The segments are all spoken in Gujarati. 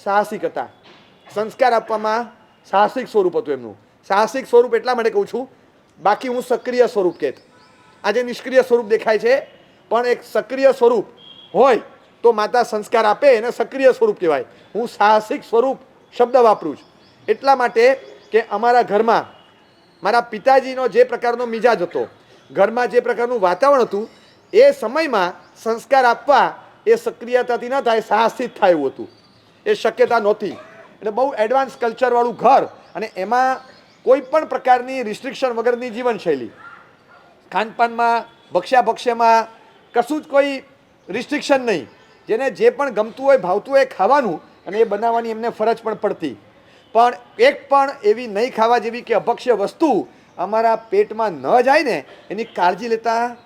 સાહસિક હતા. સંસ્કાર આપવામાં સાહસિક સ્વરૂપ હતું એમનું. સાહસિક સ્વરૂપ એટલા માટે કહું છું, બાકી હું સક્રિય સ્વરૂપ કહેત. આજે નિષ્ક્રિય સ્વરૂપ દેખાય છે, પણ એક સક્રિય સ્વરૂપ હોય તો માતા સંસ્કાર આપે એને સક્રિય સ્વરૂપ કહેવાય. હું સાહસિક સ્વરૂપ શબ્દ વાપરું છું એટલા માટે કે અમારા ઘરમાં મારા પિતાજીનો જે પ્રકારનો મિજાજ હતો, ઘરમાં જે પ્રકારનું વાતાવરણ હતું, એ સમયમાં સંસ્કાર આપવા એ સક્રિયતાથી ન થાય, સાહસિક થાય એવું હતું. એ શક્યતા નહોતી. એટલે બહુ એડવાન્સ કલ્ચરવાળું ઘર, અને એમાં કોઈ પણ પ્રકારની રિસ્ટ્રિક્શન વગરની જીવનશૈલી. ખાનપાનમાં, ભક્ષ્યામાં કશું જ કોઈ રિસ્ટ્રિક્શન નહીં. જેને જે પણ ગમતું હોય, ભાવતું હોય ખાવાનું, અને એ બનાવવાની એમને ફરજ પણ પડતી. પણ એક પણ એવી નહીં ખાવા જેવી કે અભક્ષ્ય વસ્તુ અમારા પેટમાં ન જાય ને એની કાળજી લેતા.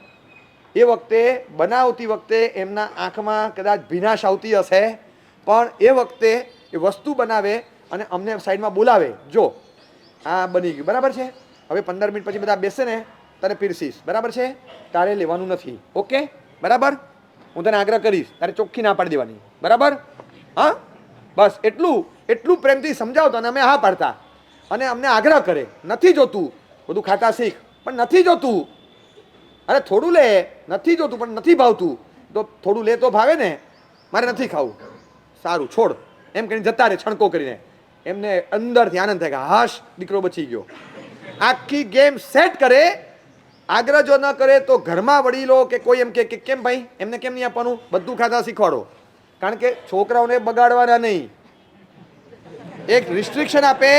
એ વખતે બનાવતી વખતે એમના આંખમાં કદાચ ભીનાશ આવતી હશે, પણ એ વખતે એ વસ્તુ બનાવે અને અમને સાઈડમાં બોલાવે, જો આ બની ગયું, બરાબર છે, હવે 15 મિનિટ પછી બધા બેસે ને તને પીરસીશ, બરાબર છે, તારે લેવાનું નથી, ઓકે, બરાબર, હું તને આગ્રહ કરીશ, તારે ચોખ્ખી ના પાડી દેવાની, બરાબર, હા, બસ એટલું એટલું પ્રેમથી સમજાવતો અને અમે હા પાડતા. અને અમને આગ્રહ કરે, નથી જોતું, બધું ખાતા શીખ, પણ નથી જોતું, અરે થોડું લે, નથી જોતું પણ નથી ભાવતું, તો થોડું લે તો ભાવે ને, મારે નથી ખાવું, સારું છોડ, એમ કરીને જતા રહે છણકો કરીને. એમને અંદરથી આનંદ થાય કે હાશ દીકરો બચી ગયો. આખી ગેમ સેટ કરે. આગ્રહ જો ન કરે તો ઘરમાં વડીલો કે કોઈ એમ કે કેમ ભાઈ એમને કેમ નહીં આપવાનું, બધું ખાતા શીખવાડો. કારણ કે છોકરાઓને બગાડવાના નહીં. એક રિસ્ટ્રિક્શન આપે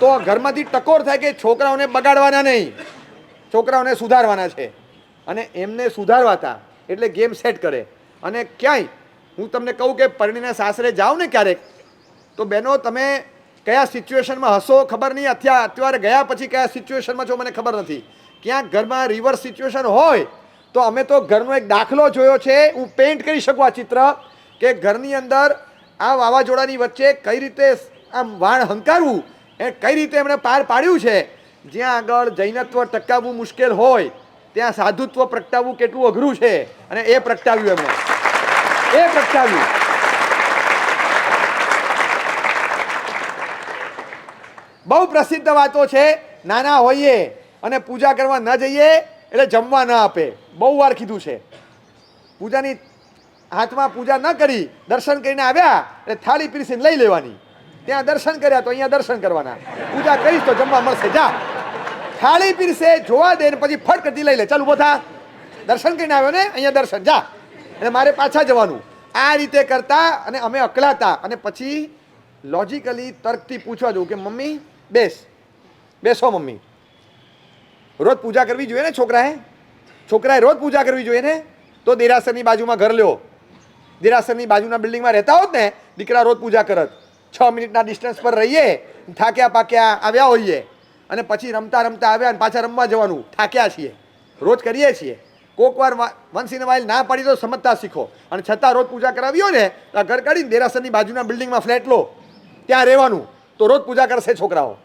તો ઘરમાંથી ટકોર થાય કે છોકરાઓને બગાડવાના નહીં, છોકરાઓને સુધારવાના છે. અને એમને સુધારવાતા એટલે ગેમ સેટ કરે. અને ક્યાંય હું તમને કહું કે પરણીને સાસરે જાઓ ને ક્યારેક, તો બહેનો તમે કયા સિચ્યુએશનમાં હશો ખબર નહીં, અત્યારે ગયા પછી કયા સિચ્યુએશનમાં છો મને ખબર નથી. ક્યાંક ઘરમાં રિવર્સ સિચ્યુએશન હોય તો અમે તો ઘરનો એક દાખલો જોયો છે, હું પેઇન્ટ કરી શકું આ ચિત્ર, કે ઘરની અંદર આ વાવાઝોડાની વચ્ચે કઈ રીતે આમ વાણ હંકારવું એ કઈ રીતે એમણે પાર પાડ્યું છે. જ્યાં આગળ જૈનત્વ ટકાવવું મુશ્કેલ હોય ત્યાં સાધુત્વ પ્રગટાવવું કેટલું અઘરું છે, અને એ પ્રગટાવ્યું એમણે, એ પ્રગટાવ્યું. બહુ પ્રસિદ્ધ વાતો છે. નાના હોઈએ અને પૂજા કરવા ન જઈએ એટલે જમવા ન આપે, બહુ વાર કીધું છે. પૂજાની હાથમાં પૂજા ન કરી, દર્શન કરીને આવ્યા એટલે થાળી પીરસીને લઈ લેવાની. ત્યાં દર્શન કર્યા તો અહીંયા દર્શન કરવાના, પૂજા કરીશ તો જમવા મળશે, જા. થાળી પીરસે, જોવા દે, પછી ફટ કરતી લઈ લે, ચાલ ઉભો થા, દર્શન કરીને આવ્યો ને, અહીંયા દર્શન, જા, એટલે મારે પાછા જવાનું. આ રીતે કરતા અને અમે અકળાતા. અને પછી લોજિકલી તર્કથી પૂછવા જવું કે મમ્મી બેસો મમ્મી, રોજ પૂજા કરવી જોઈએ ને છોકરાએ રોજ પૂજા કરવી જોઈએ ને. તો દેરાસરની બાજુમાં ઘર લ્યો, દેરાસરની બાજુના બિલ્ડિંગમાં રહેતા હોત ને, દીકરા રોજ પૂજા કરત. 6 મિનિટના ડિસ્ટન્સ પર રહીએ, થાક્યા પાક્યા આવ્યા હોઈએ, અને પછી રમતા રમતા આવ્યા અને પાછા રમવા જવાનું, થાક્યા છીએ, રોજ કરીએ છીએ. કોક વાર વન્સ ઇન વાઇલ ના પાડી તો સમજતા શીખો. અને છતાં રોજ પૂજા કરાવી હોય ને તો ઘર કાઢીને દેરાસરની બાજુના બિલ્ડિંગમાં ફ્લેટ લો, ત્યાં રહેવાનું, તો રોજ પૂજા કરશે છોકરાઓ.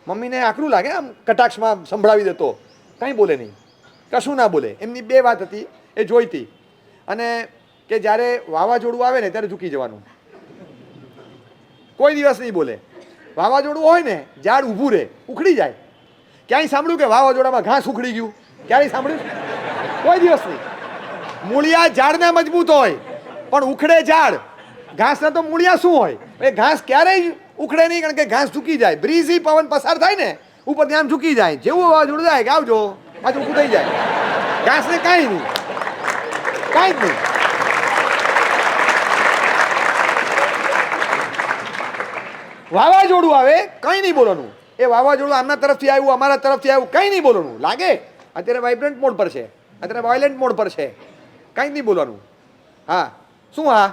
મમ્મીને આકરું લાગે, આમ કટાક્ષમાં સંભળાવી દેતો, કંઈ બોલે નહીં, કશું ના બોલે. એમની બે વાત હતી, એ જોઈતી. અને કે જ્યારે વાવાઝોડું આવે ને ત્યારે ઝૂકી જવાનું, કોઈ દિવસ નહીં બોલે. વાવાઝોડું હોય ને ઝાડ ઊભું રહે, ઉખડી જાય. ક્યાંય સાંભળ્યું કે વાવાઝોડામાં ઘાસ ઉખડી ગયું? ક્યારેય સાંભળ્યું? કોઈ દિવસ નહીં. મૂળિયા ઝાડના મજબૂત હોય પણ ઉખડે ઝાડ, ઘાસના તો મૂળિયા શું હોય, એ ઘાસ ક્યારેય ઉખડે નહીં, કારણ કે ઘાસ ઝૂકી જાય. બ્રીઝી પવન પસાર થાય ને ઉપર ત્યાં ઝૂકી જાય, જેવું વાવાઝોડું જાય કે આવજો પાછું ઊભું થઈ જાય. ઘાસને કાંઈ નહીં, કાંઈ જ નહીં. વાવાઝોડું આવે કંઈ નહીં બોલવાનું. એ વાવાઝોડું આમના તરફથી આવ્યું, અમારા તરફથી આવ્યું, કંઈ નહીં બોલવાનું. લાગે અત્યારે વાઇબ્રન્ટ મોડ પર છે, અત્યારે વાયોલેન્ટ મોડ પર છે, કંઈ નહીં બોલવાનું. હા શું? હા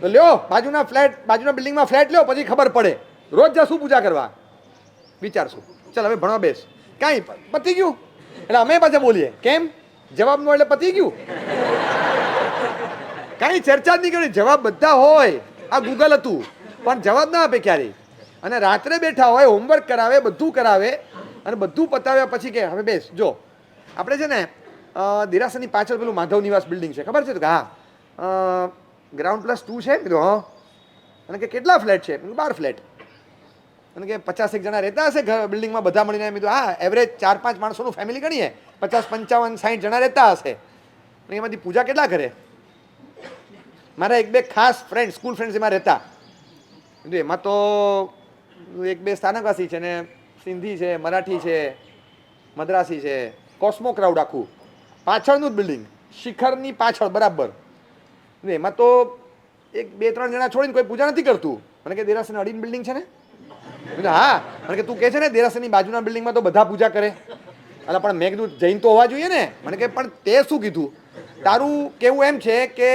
તો લ્યો બાજુના બિલ્ડિંગમાં ફ્લેટ લ્યો, પછી ખબર પડે. રોજ જશું પૂજા કરવા, વિચારશું, ચાલ હવે ભણવા બેસ, કાંઈ પતી ગયું. એટલે અમે પાછા બોલીએ કેમ, જવાબ નો એટલે પતી ગયું. કાંઈ ચર્ચા જ નહીં કરી, જવાબ બધા હોય. આ ગૂગલ હતું પણ જવાબ ના આપે ક્યારેય. અને રાત્રે બેઠા હોય, હોમવર્ક કરાવે, બધું કરાવે, અને બધું પતાવ્યા પછી કે હવે બેસ. જો આપણે છે ને દેરાસરની પાછળ પેલું માધવ નિવાસ બિલ્ડિંગ છે, ખબર છે? તો હા ગ્રાઉન્ડ +2 છે. કીધું હા. અને કે કેટલા ફ્લેટ છે? 12 ફ્લેટ. અને કે 50 જણા રહેતા હશે બિલ્ડિંગમાં બધા મળીને? મેં કીધું હા, એવરેજ 4-5 માણસોનું ફેમિલી ગણીએ, 50, 55, 60 જણા રહેતા હશે. અને એમાંથી પૂજા કેટલા કરે? મારા 1-2 ખાસ ફ્રેન્ડ, સ્કૂલ ફ્રેન્ડ્સ એમાં રહેતા. એમાં તો 1-2 સ્થાનકવાસી છે ને, સિંધી છે, મરાઠી છે, મદ્રાસી છે, કોસ્મો ક્રાઉડ આખું, પાછળનું જ બિલ્ડિંગ, શિખરની પાછળ બરાબર. એમાં તો 1-2-3 જણા છોડીને કોઈ પૂજા નથી કરતું. મને કે દેરાસરની અડીને બિલ્ડિંગ છે ને? હા. મને કે તું કહે છે ને દેરાસરની બાજુના બિલ્ડિંગમાં તો બધા પૂજા કરે. એટલે પણ મેં કીધું જૈન તો હોવા જોઈએ ને. મને કે પણ તે શું કીધું? તારું કેવું એમ છે કે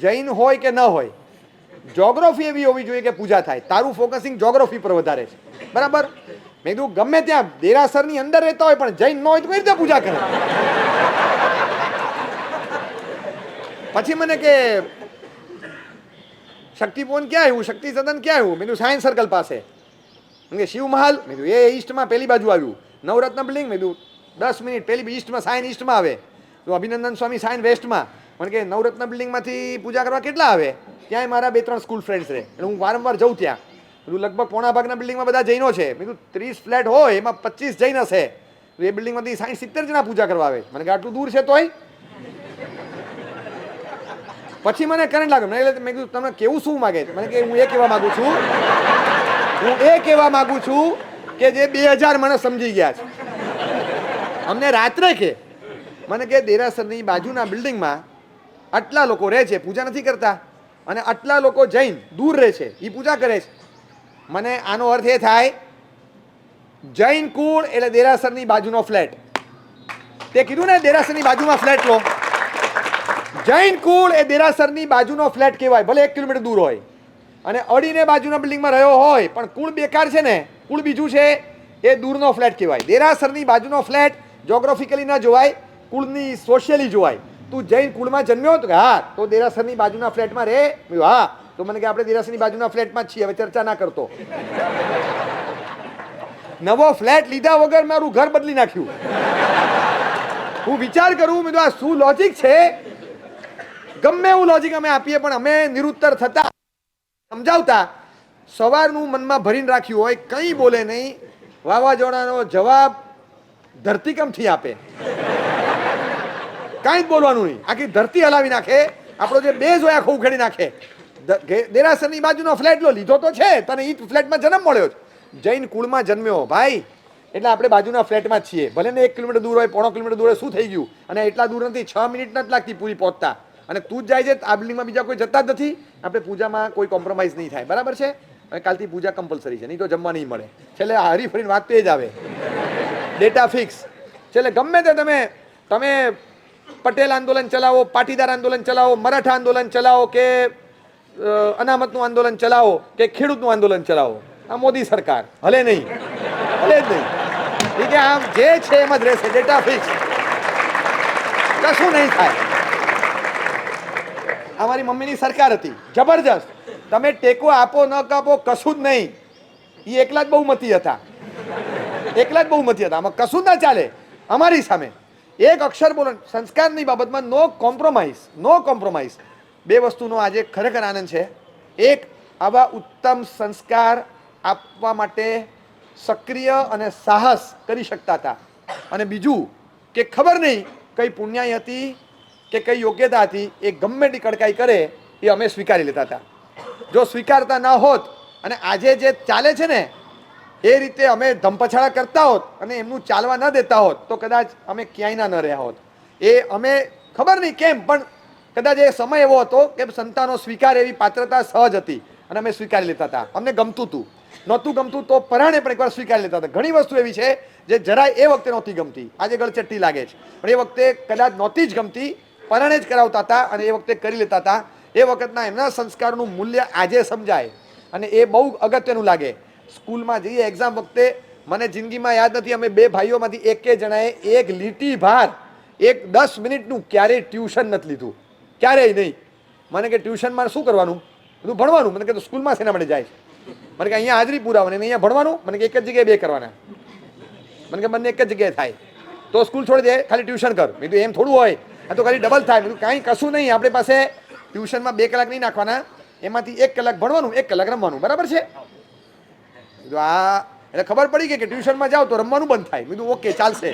જૈન હોય કે ન હોય, જોગ્રાફી એવી હોવી જોઈએ કે પૂજા થાય. તારું ફોકસિંગ જોગ્રાફી પર વધારે છે, બરાબર? મેં કીધું ગમે ત્યાં દેરાસરની અંદર રહેતા હોય પણ જૈન ન હોય તો કઈ રીતે પૂજા કરે? પછી મને કે શક્તિપવન ક્યાં આવ્યું, શક્તિ સદન ક્યાં આવ્યું? મેં કીધું સાયન્સ સર્કલ પાસે. શિવ મહાલ, મેં કીધું એ ઈસ્ટમાં પેલી બાજુ આવ્યું. નવરત્ન બિલ્ડિંગ, મેં કીધું 10 મિનિટ પેલી ઈસ્ટમાં, સાયન ઈસ્ટમાં આવે. તો અભિનંદન સ્વામી સાયન વેસ્ટમાં. મને કે નવરત્ન બિલ્ડિંગમાંથી પૂજા કરવા કેટલા આવે? ત્યાંય મારા 2-3 સ્કૂલ ફ્રેન્ડ્સ રહે એટલે હું વારંવાર જઉં ત્યાં. મેં લગભગ પોણા ભાગના બિલ્ડિંગમાં બધા જૈનો છે. મેં કીધું 30 ફ્લેટ હોય એમાં 25 જૈન હશે. એ બિલ્ડિંગમાંથી 60-70 જણા પૂજા કરવા આવે. મને કે આટલું દૂર છે તોય? પછી મને કરંટ લાગ્યો. મેં કીધું તમને કેવું શું માગે? મને કે હું એ કહેવા માંગુ છું કે જે 2000 મને સમજી ગયા છે. અમને રાત્રે કે મને કે દેરાસરની બાજુના બિલ્ડિંગમાં આટલા લોકો રહે છે, પૂજા નથી કરતા, અને આટલા લોકો જૈન દૂર રહે છે, એ પૂજા કરે છે. મને આનો અર્થ એ થાય જૈન કુળ એટલે દેરાસરની બાજુનો ફ્લેટ. તે કીધું ને દેરાસરની બાજુમાં ફ્લેટ લો. જૈન કુળ એ દેરાસરની બાજુનો ફ્લેટ કહેવાય, ભલે 1 કિલોમીટર દૂર હોય. અને અડીને બાજુના બિલ્ડિંગમાં રહ્યો હોય પણ કુળ બેકાર છે ને, કુળ બીજું છે, એ દૂરનો ફ્લેટ કહેવાય. દેરાસરની બાજુનો ફ્લેટ જોગ્રાફિકલી ના જોવાય, કુળની સોશિયલી જોવાય. તું જૈન કુળમાં જન્મ્યો તો હા, તો દેરાસરની બાજુના ફ્લેટમાં રહે? હા. તો મને કે આપણે દેરાસરની બાજુના ફ્લેટમાં જ છીએ, હવે ચર્ચા ના કરતો. નવો ફ્લેટ લીધા વગર મારું ઘર બદલી નાખ્યું. હું વિચાર કરું, મેં આ શું લોજિક છે? ગમે એવું લોજિક અમે આપીએ પણ અમે નિરુત્તર થતા સમજાવતા સવારનું મનમાં ભરીને રાખ્યું હોય, કંઈ બોલે નહીં. વાવાઝોડાનો જવાબ ધરતીકંપથી આપે, કાંઈ જ બોલવાનું નહીં, આખી ધરતી હલાવી નાખે. આપણો જે બેઝ હોય આખો ઉખેડી નાખે. દેરાસરની બાજુનો ફ્લેટ લીધો તો છે, તને એ ફ્લેટમાં જન્મ મળ્યો છે, જૈન કુળમાં જન્મ્યો ભાઈ, એટલે આપણે બાજુના ફ્લેટમાં જ છીએ. ભલે ને 1 કિલોમીટર દૂર હોય, 1.5 કિલોમીટર દૂર હોય, શું થઈ ગયું? અને એટલા દૂર નથી, 6 મિનિટ નથી લાગતી પૂરી પહોંચતા. અને તું જ જાય છે, આ બિલ્ડિંગમાં બીજા કોઈ જતા જ નથી. આપણે પૂજામાં કોઈ કોમ્પ્રોમાઇઝ નહીં થાય, બરાબર છે? અને કાલથી પૂજા કમ્પલસરી છે, નહીં તો જમવા નહીં મળે. છેલ્લે હરી ફરીને વાત તે જ આવે, ડેટા ફિક્સ. છેલ્લે ગમે તે તમે પટેલ આંદોલન ચલાવો, પાટીદાર આંદોલન ચલાવો, મરાઠા આંદોલન ચલાવો, કે અનામતનું આંદોલન ચલાવો, કે ખેડૂતનું આંદોલન ચલાવો, આ મોદી સરકાર હલે નહીં, હલે જ નહીં. ઠીક છે, આમ જે છે એમ જ રહેશે, ડેટા ફિક્સ, કશું નહીં થાય. અમારી મમ્મીની સરકાર હતી, જબરજસ્ત. તમે ટેકો આપો ન કાપો કશું જ નહીં. એ એકલા જ બહુમતી હતા, આમાં કશું જ ના ચાલે અમારી સામે. એક અક્ષર બોલો, સંસ્કારની બાબતમાં નો કોમ્પ્રોમાઇઝ. બે વસ્તુનો આજે ખરેખર આનંદ છે. એક, આવા ઉત્તમ સંસ્કાર આપવા માટે સક્રિય અને સાહસ કરી શકતા હતા. અને બીજું કે ખબર નહીં કઈ પુણ્યાઈ હતી કે કઈ યોગ્યતા હતી, એ ગમે તેટલી કડકાઈ કરે એ અમે સ્વીકારી લેતા હતા. જો સ્વીકારતા ના હોત અને આજે જે ચાલે છે ને એ રીતે અમે ધમપછાડા કરતા હોત અને એમનું ચાલવા ન દેતા હોત તો કદાચ અમે ક્યાંય ન રહ્યા હોત. એ અમે ખબર નહીં કેમ પણ કદાચ એ સમય એવો હતો કે સંતાનો સ્વીકાર એવી પાત્રતા સહજ હતી અને અમે સ્વીકારી લેતા હતા. અમને ગમતું હતું, નહોતું ગમતું તો પરાણે પણ એકવાર સ્વીકારી લેતા હતા. ઘણી વસ્તુ એવી છે જે જરાય એ વખતે નહોતી ગમતી, આજે ગળચટ્ટી લાગે છે, પણ એ વખતે કદાચ નહોતી જ ગમતી, પરાણે જ કરાવતા હતા અને એ વખતે કરી લેતા હતા. એ વખતના એમના સંસ્કારનું મૂલ્ય આજે સમજાય અને એ બહુ અગત્યનું લાગે. સ્કૂલમાં જઈએ એક્ઝામ વખતે, મને જિંદગીમાં યાદ નથી અમે 2 ભાઈઓમાંથી એકે જણાએ એક લીટી ભાર 10 મિનિટનું ક્યારેય ટ્યુશન નથી લીધું, ક્યારેય નહીં. મને કે ટ્યુશનમાં શું કરવાનું? બધું ભણવાનું. મને કે તો સ્કૂલમાં શેના માટે જાય? મને કે અહીંયા હાજરી પુરાવાની, અહીંયા ભણવાનું. મને કે એક જ જગ્યાએ 2 કરવાના. મને કે બંને એક જ જગ્યાએ થાય તો સ્કૂલ છોડી દે, ખાલી ટ્યુશન કર. મેં કીધું એમ થોડું હોય, આ તો ખાલી ડબલ થાય. મેં કીધું કાંઈ કશું નહીં, આપણી પાસે ટ્યુશનમાં 2 કલાક નહીં નાખવાના, એમાંથી 1 કલાક ભણવાનું, 1 કલાક રમવાનું, બરાબર છે? આ એટલે ખબર પડી ગઈ કે ટ્યુશનમાં જાઓ તો રમવાનું બંધ થાય. કીધું ઓકે ચાલશે,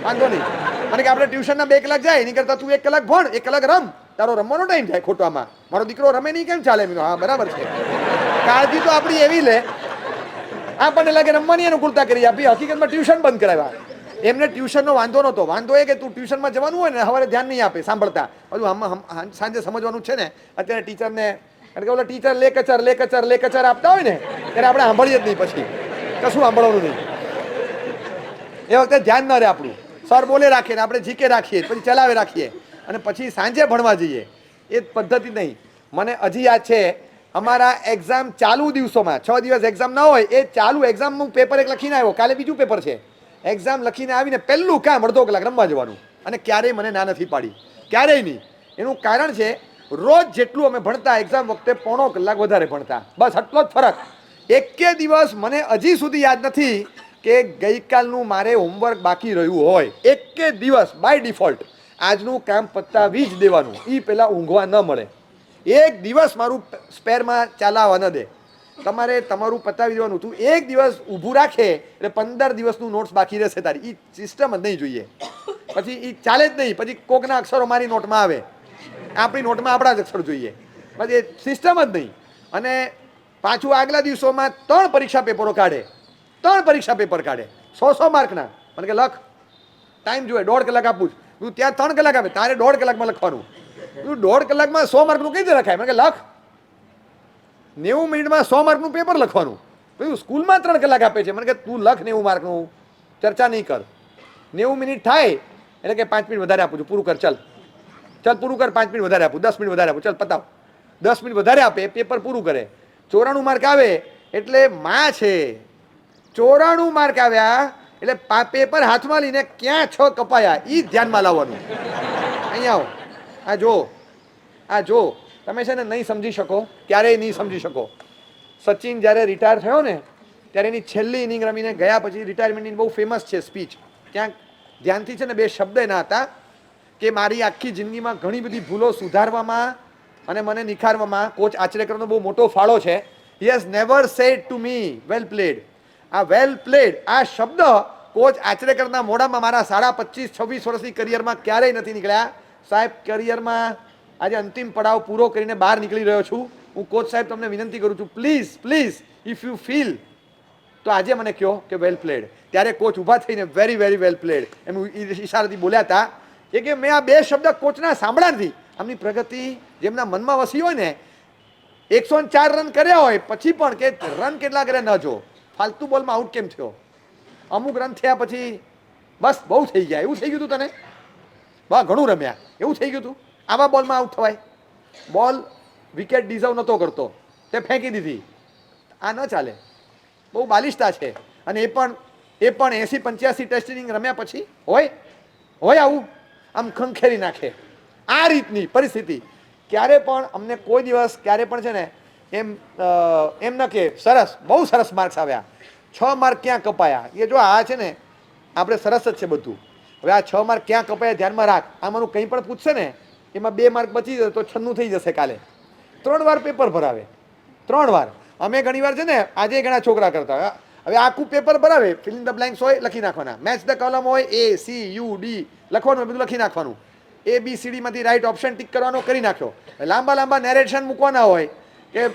વાંધો નહીં. મને કે આપણે ટ્યુશનના 2 કલાક જાય એની કરતાં તું 1 કલાક ભણ, 1 કલાક રમ, તારો રમવાનો ટાઈમ થાય ખોટામાં. મારો દીકરો રમે નહીં કેમ ચાલે? હા બરાબર છે. કાળજી તો આપણી એવી લે, આપણને લાગે રમવાની અનુકૂળતા કરી આપી, હકીકતમાં ટ્યુશન બંધ કરાવ્યા. એમને ટ્યુશનનો વાંધો નહોતો. વાંધો એ કે તું ટ્યુશનમાં જવાનું હોય ને સવારે ધ્યાન નહીં આપે સાંભળતા, બધું સાંજે સમજવાનું છે ને. અત્યારે ટીચરને કારણ કે ઓલા ટીચર લેકચર આપતા હોય ને ત્યારે આપણે સાંભળીએ જ નહીં, પછી કશું સાંભળવાનું નહીં. એ વખતે ધ્યાન ન રહે આપણું, સર બોલે રાખીએ ને આપણે જીકે રાખીએ, પછી ચલાવે રાખીએ અને પછી સાંજે ભણવા જઈએ. એ પદ્ધતિ નહીં. મને હજી યાદ છે, અમારા એક્ઝામ ચાલુ દિવસોમાં 6 દિવસ એક્ઝામ ના હોય, એ ચાલુ એક્ઝામનું પેપર એક લખીને આવ્યો, કાલે બીજું પેપર છે. એક્ઝામ લખીને આવીને પહેલું કામ અડધો કલાક રમવા જવાનું. અને ક્યારેય મને ના નથી પાડી, ક્યારેય નહીં. એનું કારણ છે, રોજ જેટલું અમે ભણતા એક્ઝામ વખતે 1.5 કલાક વધારે ભણતા, બસ આટલો જ ફરક. એકે દિવસ મને હજી સુધી યાદ નથી કે ગઈકાલનું મારે હોમવર્ક બાકી રહ્યું હોય. એકે દિવસ બાય ડિફોલ્ટ આજનું કામ પતાવી જ દેવાનું, એ પહેલાં ઊંઘવા ન મળે. એક દિવસ મારું સ્પેરમાં ચાલાવા ન દે. તમારે તમારું પતાવી દેવાનું. તું એક દિવસ ઊભું રાખે એટલે 15 દિવસનું નોટ્સ બાકી રહેશે તારી. એ સિસ્ટમ જ નહીં જોઈએ. પછી એ ચાલે જ નહીં. પછી કોકના અક્ષરો મારી નોટમાં આવે, આપણી નોટમાં આપણા જ અક્ષર જોઈએ. પછી એ સિસ્ટમ જ નહીં. અને પાછું આગલા દિવસોમાં 3 પરીક્ષા પેપરો કાઢે, 3 પરીક્ષા પેપર કાઢે 100 માર્કના. મને કે લખ, ટાઈમ જોઈએ, 1.5 કલાક આપું છું. ત્યાં 3 કલાક આપે, તારે 1.5 કલાકમાં લખવાનું. તું 1.5 કલાકમાં 100 માર્કનું કઈ રીતે લખાય? મને કે લખ, 90 મિનિટમાં 100 માર્કનું પેપર લખવાનું. ભાઈ સ્કૂલમાં 3 કલાક આપે છે. મને કે તું લખ 90 માર્કનું, ચર્ચા નહીં કર. 90 મિનિટ થાય એટલે કે 5 મિનિટ વધારે આપું છું, પૂરું કર, ચાલ પૂરું કર. 5 મિનિટ વધારે આપું, 10 મિનિટ વધારે આપું, ચાલ પતાવ. 10 મિનિટ વધારે આપે, પેપર પૂરું કરે. 94 માર્ક આવે એટલે માં છે. 94 માર્ક આવ્યા એટલે પેપર હાથમાં લઈને ક્યાં 6 કપાયા એ ધ્યાનમાં લાવવાનું. અહીંયા આવો, આ જો તમે છે ને નહીં સમજી શકો, ક્યારેય નહીં સમજી શકો. સચિન જ્યારે રિટાયર થયો ને ત્યારે એની છેલ્લી ઇનિંગ રમીને ગયા પછી રિટાયરમેન્ટની બહુ ફેમસ છે સ્પીચ. ત્યાં ધ્યાનથી છે ને 2 શબ્દ એના હતા કે મારી આખી જિંદગીમાં ઘણી બધી ભૂલો સુધારવામાં અને મને નિખારવામાં કોચ આચરેકરનો બહુ મોટો ફાળો છે. He has never said to me well played. આ વેલ પ્લેડ આ શબ્દ કોચ આચરેકરના મોઢામાં મારા 25-26 વર્ષની કરિયરમાં ક્યારેય નથી નીકળ્યા. સાહેબ, કરિયરમાં આજે અંતિમ પડાવ પૂરો કરીને બહાર નીકળી રહ્યો છું. હું કોચ સાહેબ તમને વિનંતી કરું છું, પ્લીઝ ઇફ યુ ફીલ તો આજે મને કહો કે વેલ પ્લેડ. ત્યારે કોચ ઊભા થઈને વેરી વેલ પ્લેડ એમ ઈશારાથી બોલ્યા હતા. એ કે મેં આ 2 શબ્દ કોચના સાંભળ્યા નથી. આમની પ્રગતિ જેમના મનમાં વસી હોય ને, 104 રન કર્યા હોય પછી પણ કે રન કેટલા કરે ન જો, ફાલતુ બોલમાં આઉટ કેમ થયો, અમુક રન થયા પછી બસ બહુ થઈ ગયા, એવું થઈ ગયું હતું તને, બસ ઘણું રમ્યા એવું થઈ ગયું હતું, આવા બોલમાં આઉટ થવાય, બોલ વિકેટ ડિઝર્વ નહોતો કરતો તે ફેંકી દીધી, આ ન ચાલે, બહુ બાલિશતા છે. અને એ પણ 80-85 ટેસ્ટ ઇનિંગ રમ્યા પછી હોય આવું આમ ખંખેરી નાખે. આ રીતની પરિસ્થિતિ ક્યારે પણ અમને કોઈ દિવસ ક્યારે પણ છે ને એમ ન કે સરસ, બહુ સરસ માર્ક્સ આવ્યા, 6 માર્ક ક્યાં કપાયા. એ જો આ છે ને આપણે સરસ જ છે બધું. હવે આ 6 માર્ક ક્યાં કપાયા ધ્યાનમાં રાખ. આમાંનું કંઈ પણ પૂછશે ને એમાં 2 માર્ક બચી જશે તો 96 થઈ જશે કાલે. 3 વાર પેપર ભરાવે, 3 વાર. અમે ઘણી વાર છે ને આજે ઘણા છોકરા કરતા. હવે આખું પેપર ભરાવે, ફિલ ઇન ધ બ્લેન્ક્સ હોય લખી નાખવાના, મેચ ધ કોલમ હોય ACUD લખવાનું, બધું લખી નાખવાનું, ABCD માંથી રાઈટ ઓપ્શન ટિક કરવાનો, કરી નાખ્યો. લાંબા નેરેશન મૂકવાના હોય કે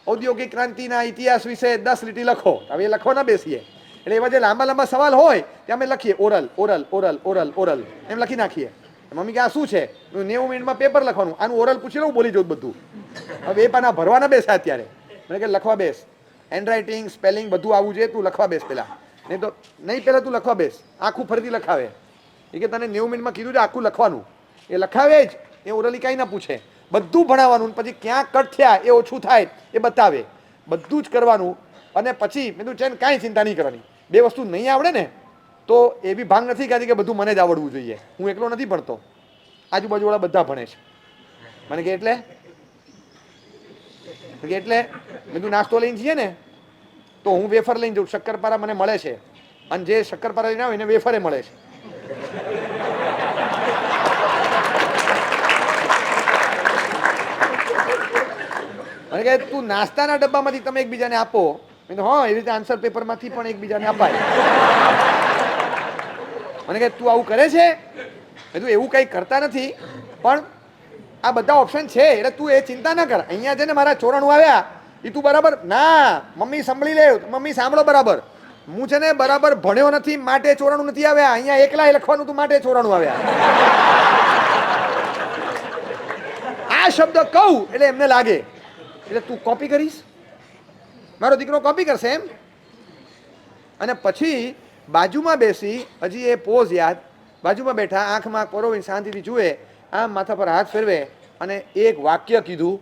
ઔદ્યોગિક ક્રાંતિના ઇતિહાસ વિશે 10 લીટી લખો. હવે એ લખવા ના બેસીએ એટલે એવા જે લાંબા સવાલ હોય તે અમે લખીએ ઓરલ એમ લખી નાખીએ. મમ્મી કે આ શું છે? 90 મિનિટમાં પેપર લખવાનું, આનું ઓરલ પૂછી લઉં, બોલી જવું બધું. હવે એ પાના ભરવાના બેસા અત્યારે. મને કે લખવા બેસ, હેન્ડ રાઇટિંગ સ્પેલિંગ બધું આવવું જોઈએ, તું લખવા બેસ પહેલાં, નહીં પહેલાં તું લખવા બેસ. આખું ફરીથી લખાવે. એ કે તને 90 મિનિટમાં કીધું છે આખું લખવાનું, એ લખાવે જ, એ ઓરલી કાંઈ ના પૂછે, બધું ભણાવવાનું. પછી ક્યાં કટ થયા એ ઓછું થાય એ બતાવે, બધું જ કરવાનું. અને પછી મેં તું છે ને કાંઈ ચિંતા નહીં કરવાની. 2 વસ્તુ નહીં આવડે ને તો એ બી ભાંગ નથી ખાતી કે બધું મને જ આવડવું જોઈએ, હું એકલો નથી ભણતો, આજુબાજુવાળા બધા ભણે છે. મને કે એટલે મેં તું નાસ્તો લઈને જઈએ ને તો હું વેફર લઈને જાઉં, શક્કરપારા મને મળે છે, અને જે શક્કરપારા લઈને આવે એને વેફરે મળે છે. મને કહે તું નાસ્તાના ડબ્બામાંથી તમે એકબીજાને આપો. મેં કીધું હા, એવી રીતે આન્સર પેપરમાંથી પણ એકબીજાને અપાય. મને કહે તું આવું કરે છે? મેં કીધું એવું કંઈ કરતા નથી, પણ આ બધા ઓપ્શન છે એટલે તું એ ચિંતા ન કર. અહીંયા છે ને મારા 94 આવ્યા એ તું બરાબર ના મમ્મી સાંભળી લે, મમ્મી સાંભળો બરાબર, હું છે ને બરાબર ભણ્યો નથી માટે 94 નથી આવ્યા. અહીંયા એકલા લખવાનું તું માટે 94 આવ્યા. આ શબ્દ કહું એટલે એમને લાગે એટલે તું કોપી કરીશ, મારો દીકરો કોપી કરશે એમ. અને પછી બાજુમાં બેસી હજી એ પોઝ યાદ, બાજુમાં બેઠા આંખમાં પરોવીને શાંતિથી જુએ, આમ માથા પર હાથ ફેરવે અને એક વાક્ય કીધું.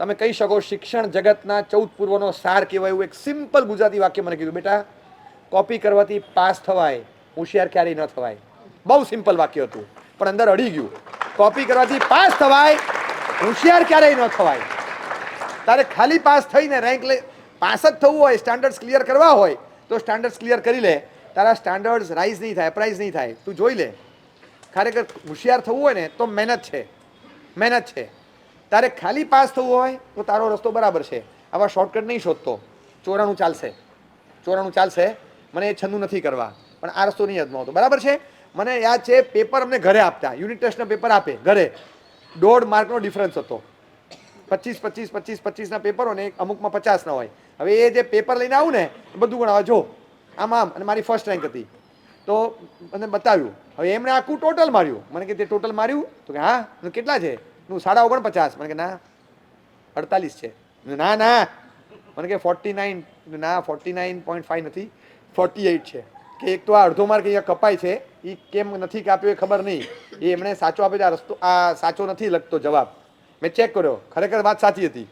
તમે કહી શકો શિક્ષણ જગતના 14 પૂર્વનો સાર કહેવાય એવું એક સિમ્પલ ગુજરાતી વાક્ય મને કીધું, બેટા કોપી કરવાથી પાસ થવાય, હોશિયાર ક્યારેય ન થવાય. બહુ સિમ્પલ વાક્ય હતું પણ અંદર અડી ગયું. કોપી કરવાથી પાસ થવાય, હોશિયાર ક્યારેય ન થવાય. તારે ખાલી પાસ થઈને રેન્ક પાસ જ થવું હોય, સ્ટાન્ડર્ડ્સ ક્લિયર કરવા હોય તો સ્ટાન્ડર્ડ્સ ક્લિયર કરી લે. તારા સ્ટાન્ડર્ડ્સ રાઇઝ નહીં થાય, પ્રાઇઝ નહીં થાય. તું જોઈ લે, ખરેખર હોશિયાર થવું હોય ને તો મહેનત છે, મહેનત છે. તારે ખાલી પાસ થવું હોય તો તારો રસ્તો બરાબર છે. આવા શોર્ટકટ નહીં શોધતો. 94 ચાલશે, 94 ચાલશે, મને એ છંદુ નથી કરવા, પણ આ રસ્તો નહીં અજમાવતો, બરાબર છે. મને યાદ છે પેપર અમને ઘરે આપતા, યુનિટ ટેસ્ટના પેપર આપે ઘરે, 1.5 માર્કનો ડિફરન્સ હતો. 25, 25, 25, 25ના પેપરો ને અમુકમાં 50ના હોય. હવે એ જે પેપર લઈને આવું ને એ બધું ગણાવે, જો આમ આમ, અને મારી ફર્સ્ટ રેન્ક હતી તો મને બતાવ્યું. હવે એમણે આખું ટોટલ માર્યું. મને કે તે ટોટલ માર્યું? તો કે હા. કેટલા છે? 49. મને કે ના 48 છે. ના ના. મને કે 49. ના 49.5 નથી, 48 છે. કે એક તો આ અડધો માર્ક અહીંયા કપાય છે, એ કેમ નથી કાપ્યો એ ખબર નહીં. એ એમણે સાચો આપ્યો, આ રસ્તો આ સાચો નથી લખતો જવાબ. મેં ચેક કર્યો, ખરેખર વાત સાચી હતી.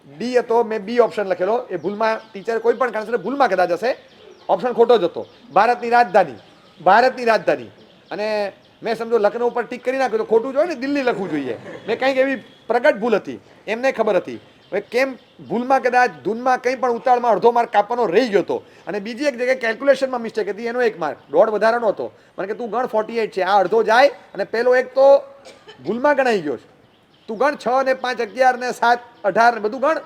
ડી હતો, મેં બી ઓપ્શન લખેલો, એ ભૂલમાં ટીચર કોઈ પણ કારણસર ભૂલમાં કદાચ હશે, ઓપ્શન ખોટો જ હતો. ભારતની રાજધાની, ભારતની રાજધાની. અને મેં સમજો લખનઉ ઉપર ટીક કરી નાખ્યું તો ખોટું જોઈએ ને, દિલ્હી લખવું જોઈએ. મેં કંઈક એવી પ્રગટ ભૂલ હતી, એમને ખબર હતી. હવે કેમ ભૂલમાં કદાચ ધૂનમાં કંઈ પણ ઉતાળમાં અડધો માર્ક કાપવાનો રહી ગયો હતો. અને બીજી એક જગ્યાએ કેલ્ક્યુલેશનમાં મિસ્ટેક હતી, એનો 1 માર્ક, દોઢ વધારાનો હતો. મને કે તું ગણ 48 છે, આ અડધો જાય અને પેલો એક તો ભૂલમાં ગણાઈ ગયો છે. તું ગણ 6 ને 5 11 ને 7 18 ને બધું ગણ,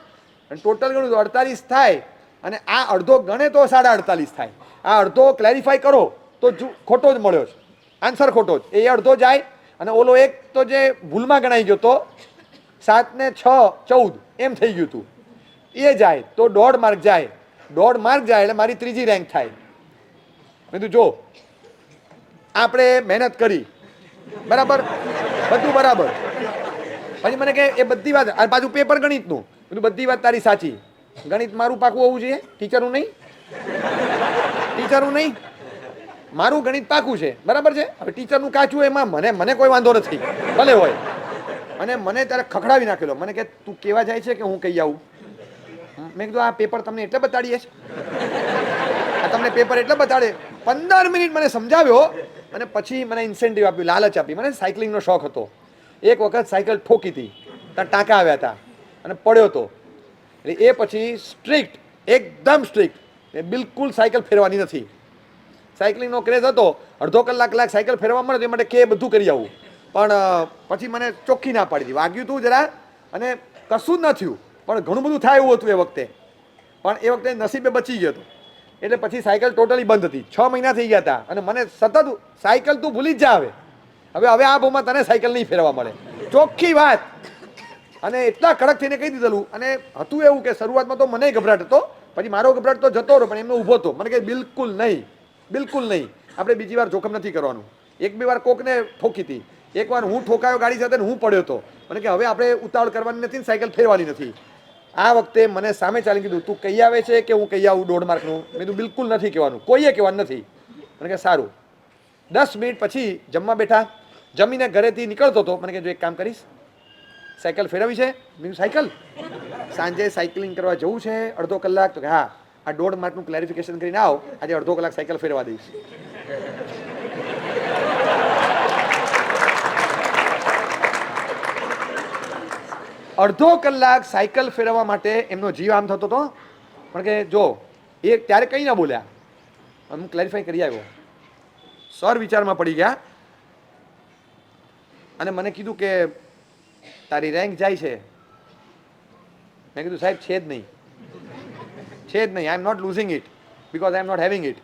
અને ટોટલ ગણું તો 48 થાય. અને આ અડધો ગણે તો 48.5 થાય. આ અડધો ક્લેરિફાઈ કરો તો ખોટો જ મળ્યો છે, આન્સર ખોટો જ. એ અડધો જાય અને ઓલો એક તો જે ભૂલમાં ગણાઈ ગયો તો 7 ને 6 14 એમ થઈ ગયું હતું, એ જાય તો 1.5 માર્ક જાય. 1.5 માર્ક જાય એટલે મારી 3જી રેન્ક થાય. મેં કીધું જો આપણે મહેનત કરી, બરાબર, બધું બરાબર. પછી મને કે એ બધી વાત, આ પાછું પેપર ગણિતનું, બધું બધી વાત તારી સાચી. ગણિત મારું પાકું હોવું જોઈએ, ટીચરનું નહીં, ટીચરનું નહીં. મારું ગણિત પાકું છે, બરાબર છે. હવે ટીચરનું કાચું એમાં મને કોઈ વાંધો નથી, ભલે હોય. અને મને ત્યારે ખખડાવી નાખેલો. મને કે તું કેવા જાય છે કે હું કહી આવું? મેં કીધું આ પેપર તમને એટલે બતાડીએ છે, આ તમને પેપર એટલે બતાડે. 15 મિનિટ મને સમજાવ્યો અને પછી મને ઇન્સેન્ટિવ આપ્યું, લાલચ આપી. મને સાયકલિંગનો શોખ હતો. એક વખત સાયકલ ઠોકી હતી, ત્યાં ટાંકા આવ્યા હતા અને પડ્યો હતો. એટલે એ પછી સ્ટ્રિક્ટ, એકદમ સ્ટ્રિક્ટ, એ બિલકુલ સાયકલ ફેરવાની નથી. સાયકલિંગનો ક્રેઝ હતો, અડધો કલાક સાયકલ ફેરવા મળે એ માટે કે બધું કરી આવું. પણ પછી મને ચોખ્ખી ના પાડી હતી. વાગ્યું હતું જરા અને કશું જ ન થયું, પણ ઘણું બધું થાય એવું હતું એ વખતે. પણ એ વખતે નસીબે બચી ગયો હતો. એટલે પછી સાયકલ ટોટલી બંધ હતી. 6 મહિના થઈ ગયા હતા અને મને સતત સાયકલ તું ભૂલી જ જા, હવે આ ભાવમાં તને સાયકલ નહીં ફેરવા મળે, ચોખ્ખી વાત. અને એટલા કડક થઈને કહી દીધેલું. અને હતું એવું કે શરૂઆતમાં તો મને ગભરાટ હતો, પછી મારો ગભરાટ તો જતો રહ્યો, પણ એમનો ઊભો હતો. મને કહે બિલકુલ નહીં, બિલકુલ નહીં, આપણે બીજી વાર જોખમ નથી કરવાનું. 1-2 વાર કોકને ઠોકી હતી, એકવાર હું ઠોકાયો ગાડી સાથે, હું પડ્યો હતો. મને કે હવે આપણે ઉતાવળ કરવાની નથી, સાયકલ ફેરવાની નથી. આ વખતે મને સામે ચાલી કીધું તું કહી આવે છે કે હું કહી આવું 1.5 માર્કનું? મેં કીધું બિલકુલ નથી કહેવાનું, કોઈએ કહેવાનું નથી. મને કે સારું. 10 મિનિટ પછી જમવા બેઠા, જમીને ઘરેથી નીકળતો હતો. મને કે જો એક કામ કરીશ, સાયકલ ફેરવી છે? મેં સાયકલ સાંજે સાયકલિંગ કરવા જવું છે અડધો કલાક? તો કે હા, આ 1.5 માર્કનું ક્લેરિફિકેશન કરીને આવ, આજે અડધો કલાક સાયકલ ફેરવા દઈશ. અડધો કલાક સાયકલ ફેરવવા માટે એમનો જીવ આમ થતો હતો. પણ કે જો એ ત્યારે કંઈ ના બોલ્યા, હું ક્લેરિફાઈ કરી આવ્યો. સર વિચારમાં પડી ગયા અને મને કીધું કે તારી રેન્ક જાય છે. મેં કીધું સાહેબ છે જ નહીં, છે જ નહીં. I am not losing it because I am not having it.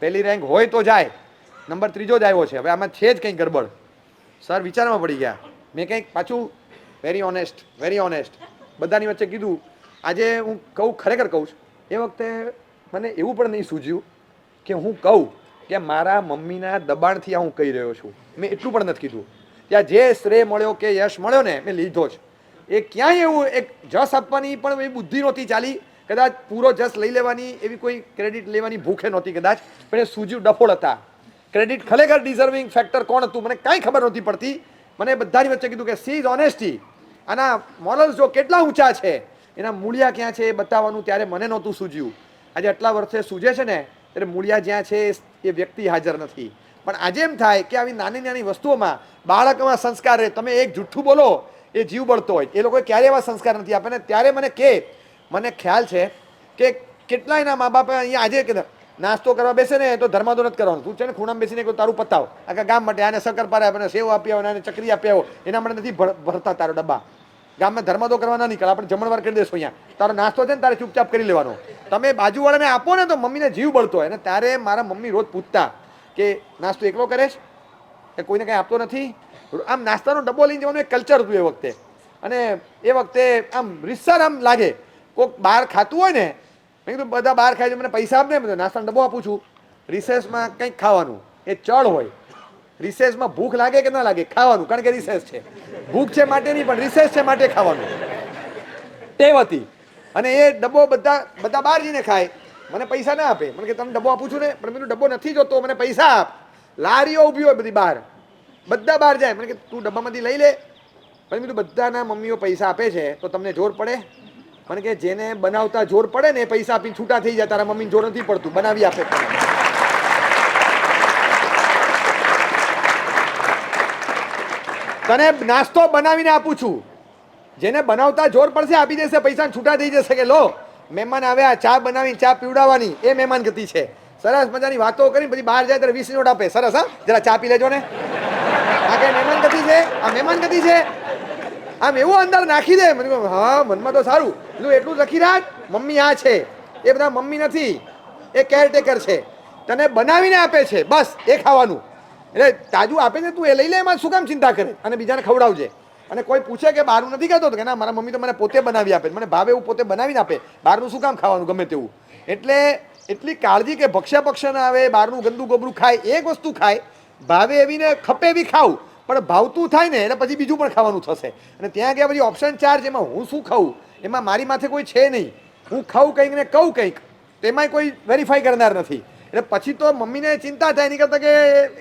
પહેલી રેન્ક હોય તો જાય, નંબર 3 જ આવ્યો છે, હવે આમાં છે જ કંઈક ગડબડ. સર વિચારમાં પડી ગયા. મેં કંઈક પાછું વેરી ઓનેસ્ટ બધાની વચ્ચે કીધું. આજે હું કહું, ખરેખર કહું છું, એ વખતે મને એવું પણ નહીં સૂઝ્યું કે હું કહું કે મારા મમ્મીના દબાણથી આ હું કહી રહ્યો છું. મેં એટલું પણ નથી કીધું. ત્યાં જે શ્રેય મળ્યો કે યશ મળ્યો ને મેં લીધો જ. એ ક્યાંય એવું એક જસ આપવાની પણ એવી બુદ્ધિ નહોતી ચાલી, કદાચ પૂરો જસ લઈ લેવાની એવી કોઈ ક્રેડિટ લેવાની ભૂખે નહોતી કદાચ, પણ એ સૂઝ્યું ડફોળ હતા. ક્રેડિટ ખરેખર ડિઝર્વિંગ ફેક્ટર કોણ હતું મને કાંઈ ખબર નહોતી પડતી. મને બધાની વચ્ચે કીધું કે સી ઇઝ ઓનેસ્ટી, આના મોરલ્સ જો કેટલા ઊંચા છે, એના મૂળિયા ક્યાં છે એ બતાવવાનું ત્યારે મને નહોતું સૂઝ્યું. આજે આટલા વર્ષે સૂઝે છે ને ત્યારે મૂળિયા જ્યાં છે એ વ્યક્તિ હાજર નથી. પણ આજે એમ થાય કે આવી નાની નાની વસ્તુઓમાં બાળકમાં સંસ્કાર રહે. તમે એક જુઠ્ઠું બોલો એ જીવ બળતો હોય, એ લોકોએ ક્યારેય એવા સંસ્કાર નથી આપે ને. ત્યારે મને ખ્યાલ છે કે કેટલાયના મા બાપે અહીંયા આજે કે નાસ્તો કરવા બેસે ને તો ધર્માદો નથી કરવાનો. તું છે ને ખૂણામાં બેસીને તારું પતાવ, આખા ગામ માટે આને શક્કરપારા આપે, સેવ આપી આવો, આને ચકરી આપી આવો, એના માટે નથી ભરતા તારો ડબ્બા. ગામમાં ધર્માદો કરવા ના નીકળ, આપણે જમણવાર કરી દેશો. અહીંયા તારો નાસ્તો છે ને તારે ચૂપચાપ કરી લેવાનો. તમે બાજુવાળાને આપો ને તો મમ્મીને જીવ બળતો હોય. અને ત્યારે મારા મમ્મી રોજ પૂછતા કે નાસ્તો એકલો કરે છે કે કોઈને કંઈ આપતો નથી. આમ નાસ્તાનો ડબ્બો લઈને જવાનું એક કલ્ચર હતું એ વખતે. અને એ વખતે આમ રીતસર આમ લાગે કોઈક બહાર ખાતું હોય ને, મેં કીધું બધા બહાર ખાય છે, મને પૈસા આપ ને, બધું નાસ્તાનો ડબ્બો આપું છું. રિસેસમાં કંઈક ખાવાનું એ ચડ હોય. રિસેસમાં ભૂખ લાગે કે ના લાગે, ખાવાનું, કારણ કે રિસેસ છે. ભૂખ છે માટે નહીં, પણ રિસેસ છે માટે ખાવાનું ટેવ હતી. અને એ ડબ્બો બધા બહાર જઈને ખાય, મને પૈસા ના આપે. મને કે તમે ડબ્બો આપું છું ને, પણ મેં ડબ્બો નથી જોતો, મને પૈસા આપ. લારીઓ ઊભી હોય બધી બહાર, બધા બહાર જાય. મને કે તું ડબ્બામાંથી લઈ લે. પણ મેં કીધું બધાના મમ્મીઓ પૈસા આપે છે તો તમને જોર પડે? મને કે જેને બનાવતા જોર પડે ને પૈસા આપીને છૂટા થઈ જાય, તારા મમ્મીને જોર નથી પડતું, બનાવી આપે. તને નાસ્તો બનાવીને આપું છું, જેને બનાવતા જોર પડશે આપી દેશે, પૈસા છૂટા થઈ જશે. કે લો મહેમાન આવ્યા, ચા બનાવી, ચા પીવડાવવાની, એ મહેમાન ગતિ છે. સરસ મજાની વાતો કરી પછી બહાર જાય ત્યારે 20 નોટ આપે. સરસ, હા જરા ચા પી લેજો ને. આ કઈ મહેમાન ગતિ છે? આ મહેમાન ગતિ છે? આમ એવું અંદર નાખી દે. મને કહું હા મનમાં તો સારું, એટલું લખી રાખ મમ્મી આ છે. એ બધા મમ્મી નથી, એ કેરટેકર છે. તને બનાવીને આપે છે, બસ એ ખાવાનું. એટલે તાજું આપે છે, તું એ લઈ લે, એમાં શું કામ ચિંતા કરે અને બીજાને ખવડાવજે. અને કોઈ પૂછે કે બહારનું નથી ખાતો કે ના, મારા મમ્મી તો મને પોતે બનાવી આપે, મને ભાવે એવું પોતે બનાવીને આપે, બહારનું શું કામ ખાવાનું ગમે તેવું. એટલે એટલી કાળજી કે ભક્ષ્ય ના આવે, બહારનું ગંદુ ગોબરું ખાય, એક વસ્તુ ખાય, ભાવે એવી ને ખપે એવી ખાવું, પણ ભાવતું થાય ને એટલે પછી બીજું પણ ખાવાનું થશે. અને ત્યાં ગયા પછી ઓપ્શન 4 છે, એમાં હું શું ખાઉં, એમાં મારી માથે કોઈ છે નહીં. હું ખાઉં કંઈક ને કહું કંઈક, તેમાંય કોઈ વેરીફાઈ કરનાર નથી. એટલે પછી તો મમ્મીને ચિંતા થાય, નહીં કરતા કે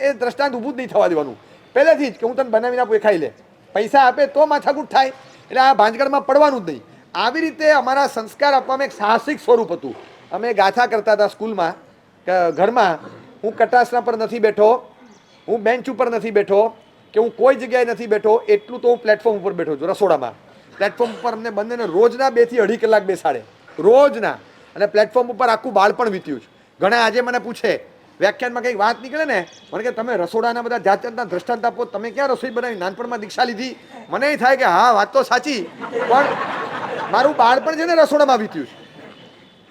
એ દ્રષ્ટાંત ઊભું જ નહીં થવા દેવાનું પહેલેથી જ, કે હું તને બનાવીને આપું એ ખાઈ લે. પૈસા આપે તો માથાકૂટ થાય. એટલે આ ભાંજગડમાં પડવાનું જ નહીં. આવી રીતે અમારા સંસ્કાર આપવામાં એક સાહસિક સ્વરૂપ હતું. અમે ગાથા કરતા હતા સ્કૂલમાં, ઘરમાં. હું કટાસના પર નથી બેઠો, હું બેન્ચ ઉપર નથી બેઠો, કે હું કોઈ જગ્યાએ નથી બેઠો, એટલું તો હું પ્લેટફોર્મ ઉપર બેઠો છું, રસોડામાં. પ્લેટફોર્મ ઉપર અમને બંનેને રોજના 2 થી 2.5 કલાક બેસાડે, રોજના. અને પ્લેટફોર્મ ઉપર આખું બાળપણ વીત્યું છે. ઘણા આજે મને પૂછે વ્યાખ્યાનમાં કંઈક વાત નીકળે ને, મને કે તમે રસોડાના બધા જાત જાતના દ્રષ્ટાંત આપો, તમે ક્યાં રસોઈ બનાવી, નાનપણમાં દીક્ષા લીધી? મને એ થાય કે હા વાત તો સાચી, પણ મારું બાળપણ છે ને રસોડામાં વીત્યું છે.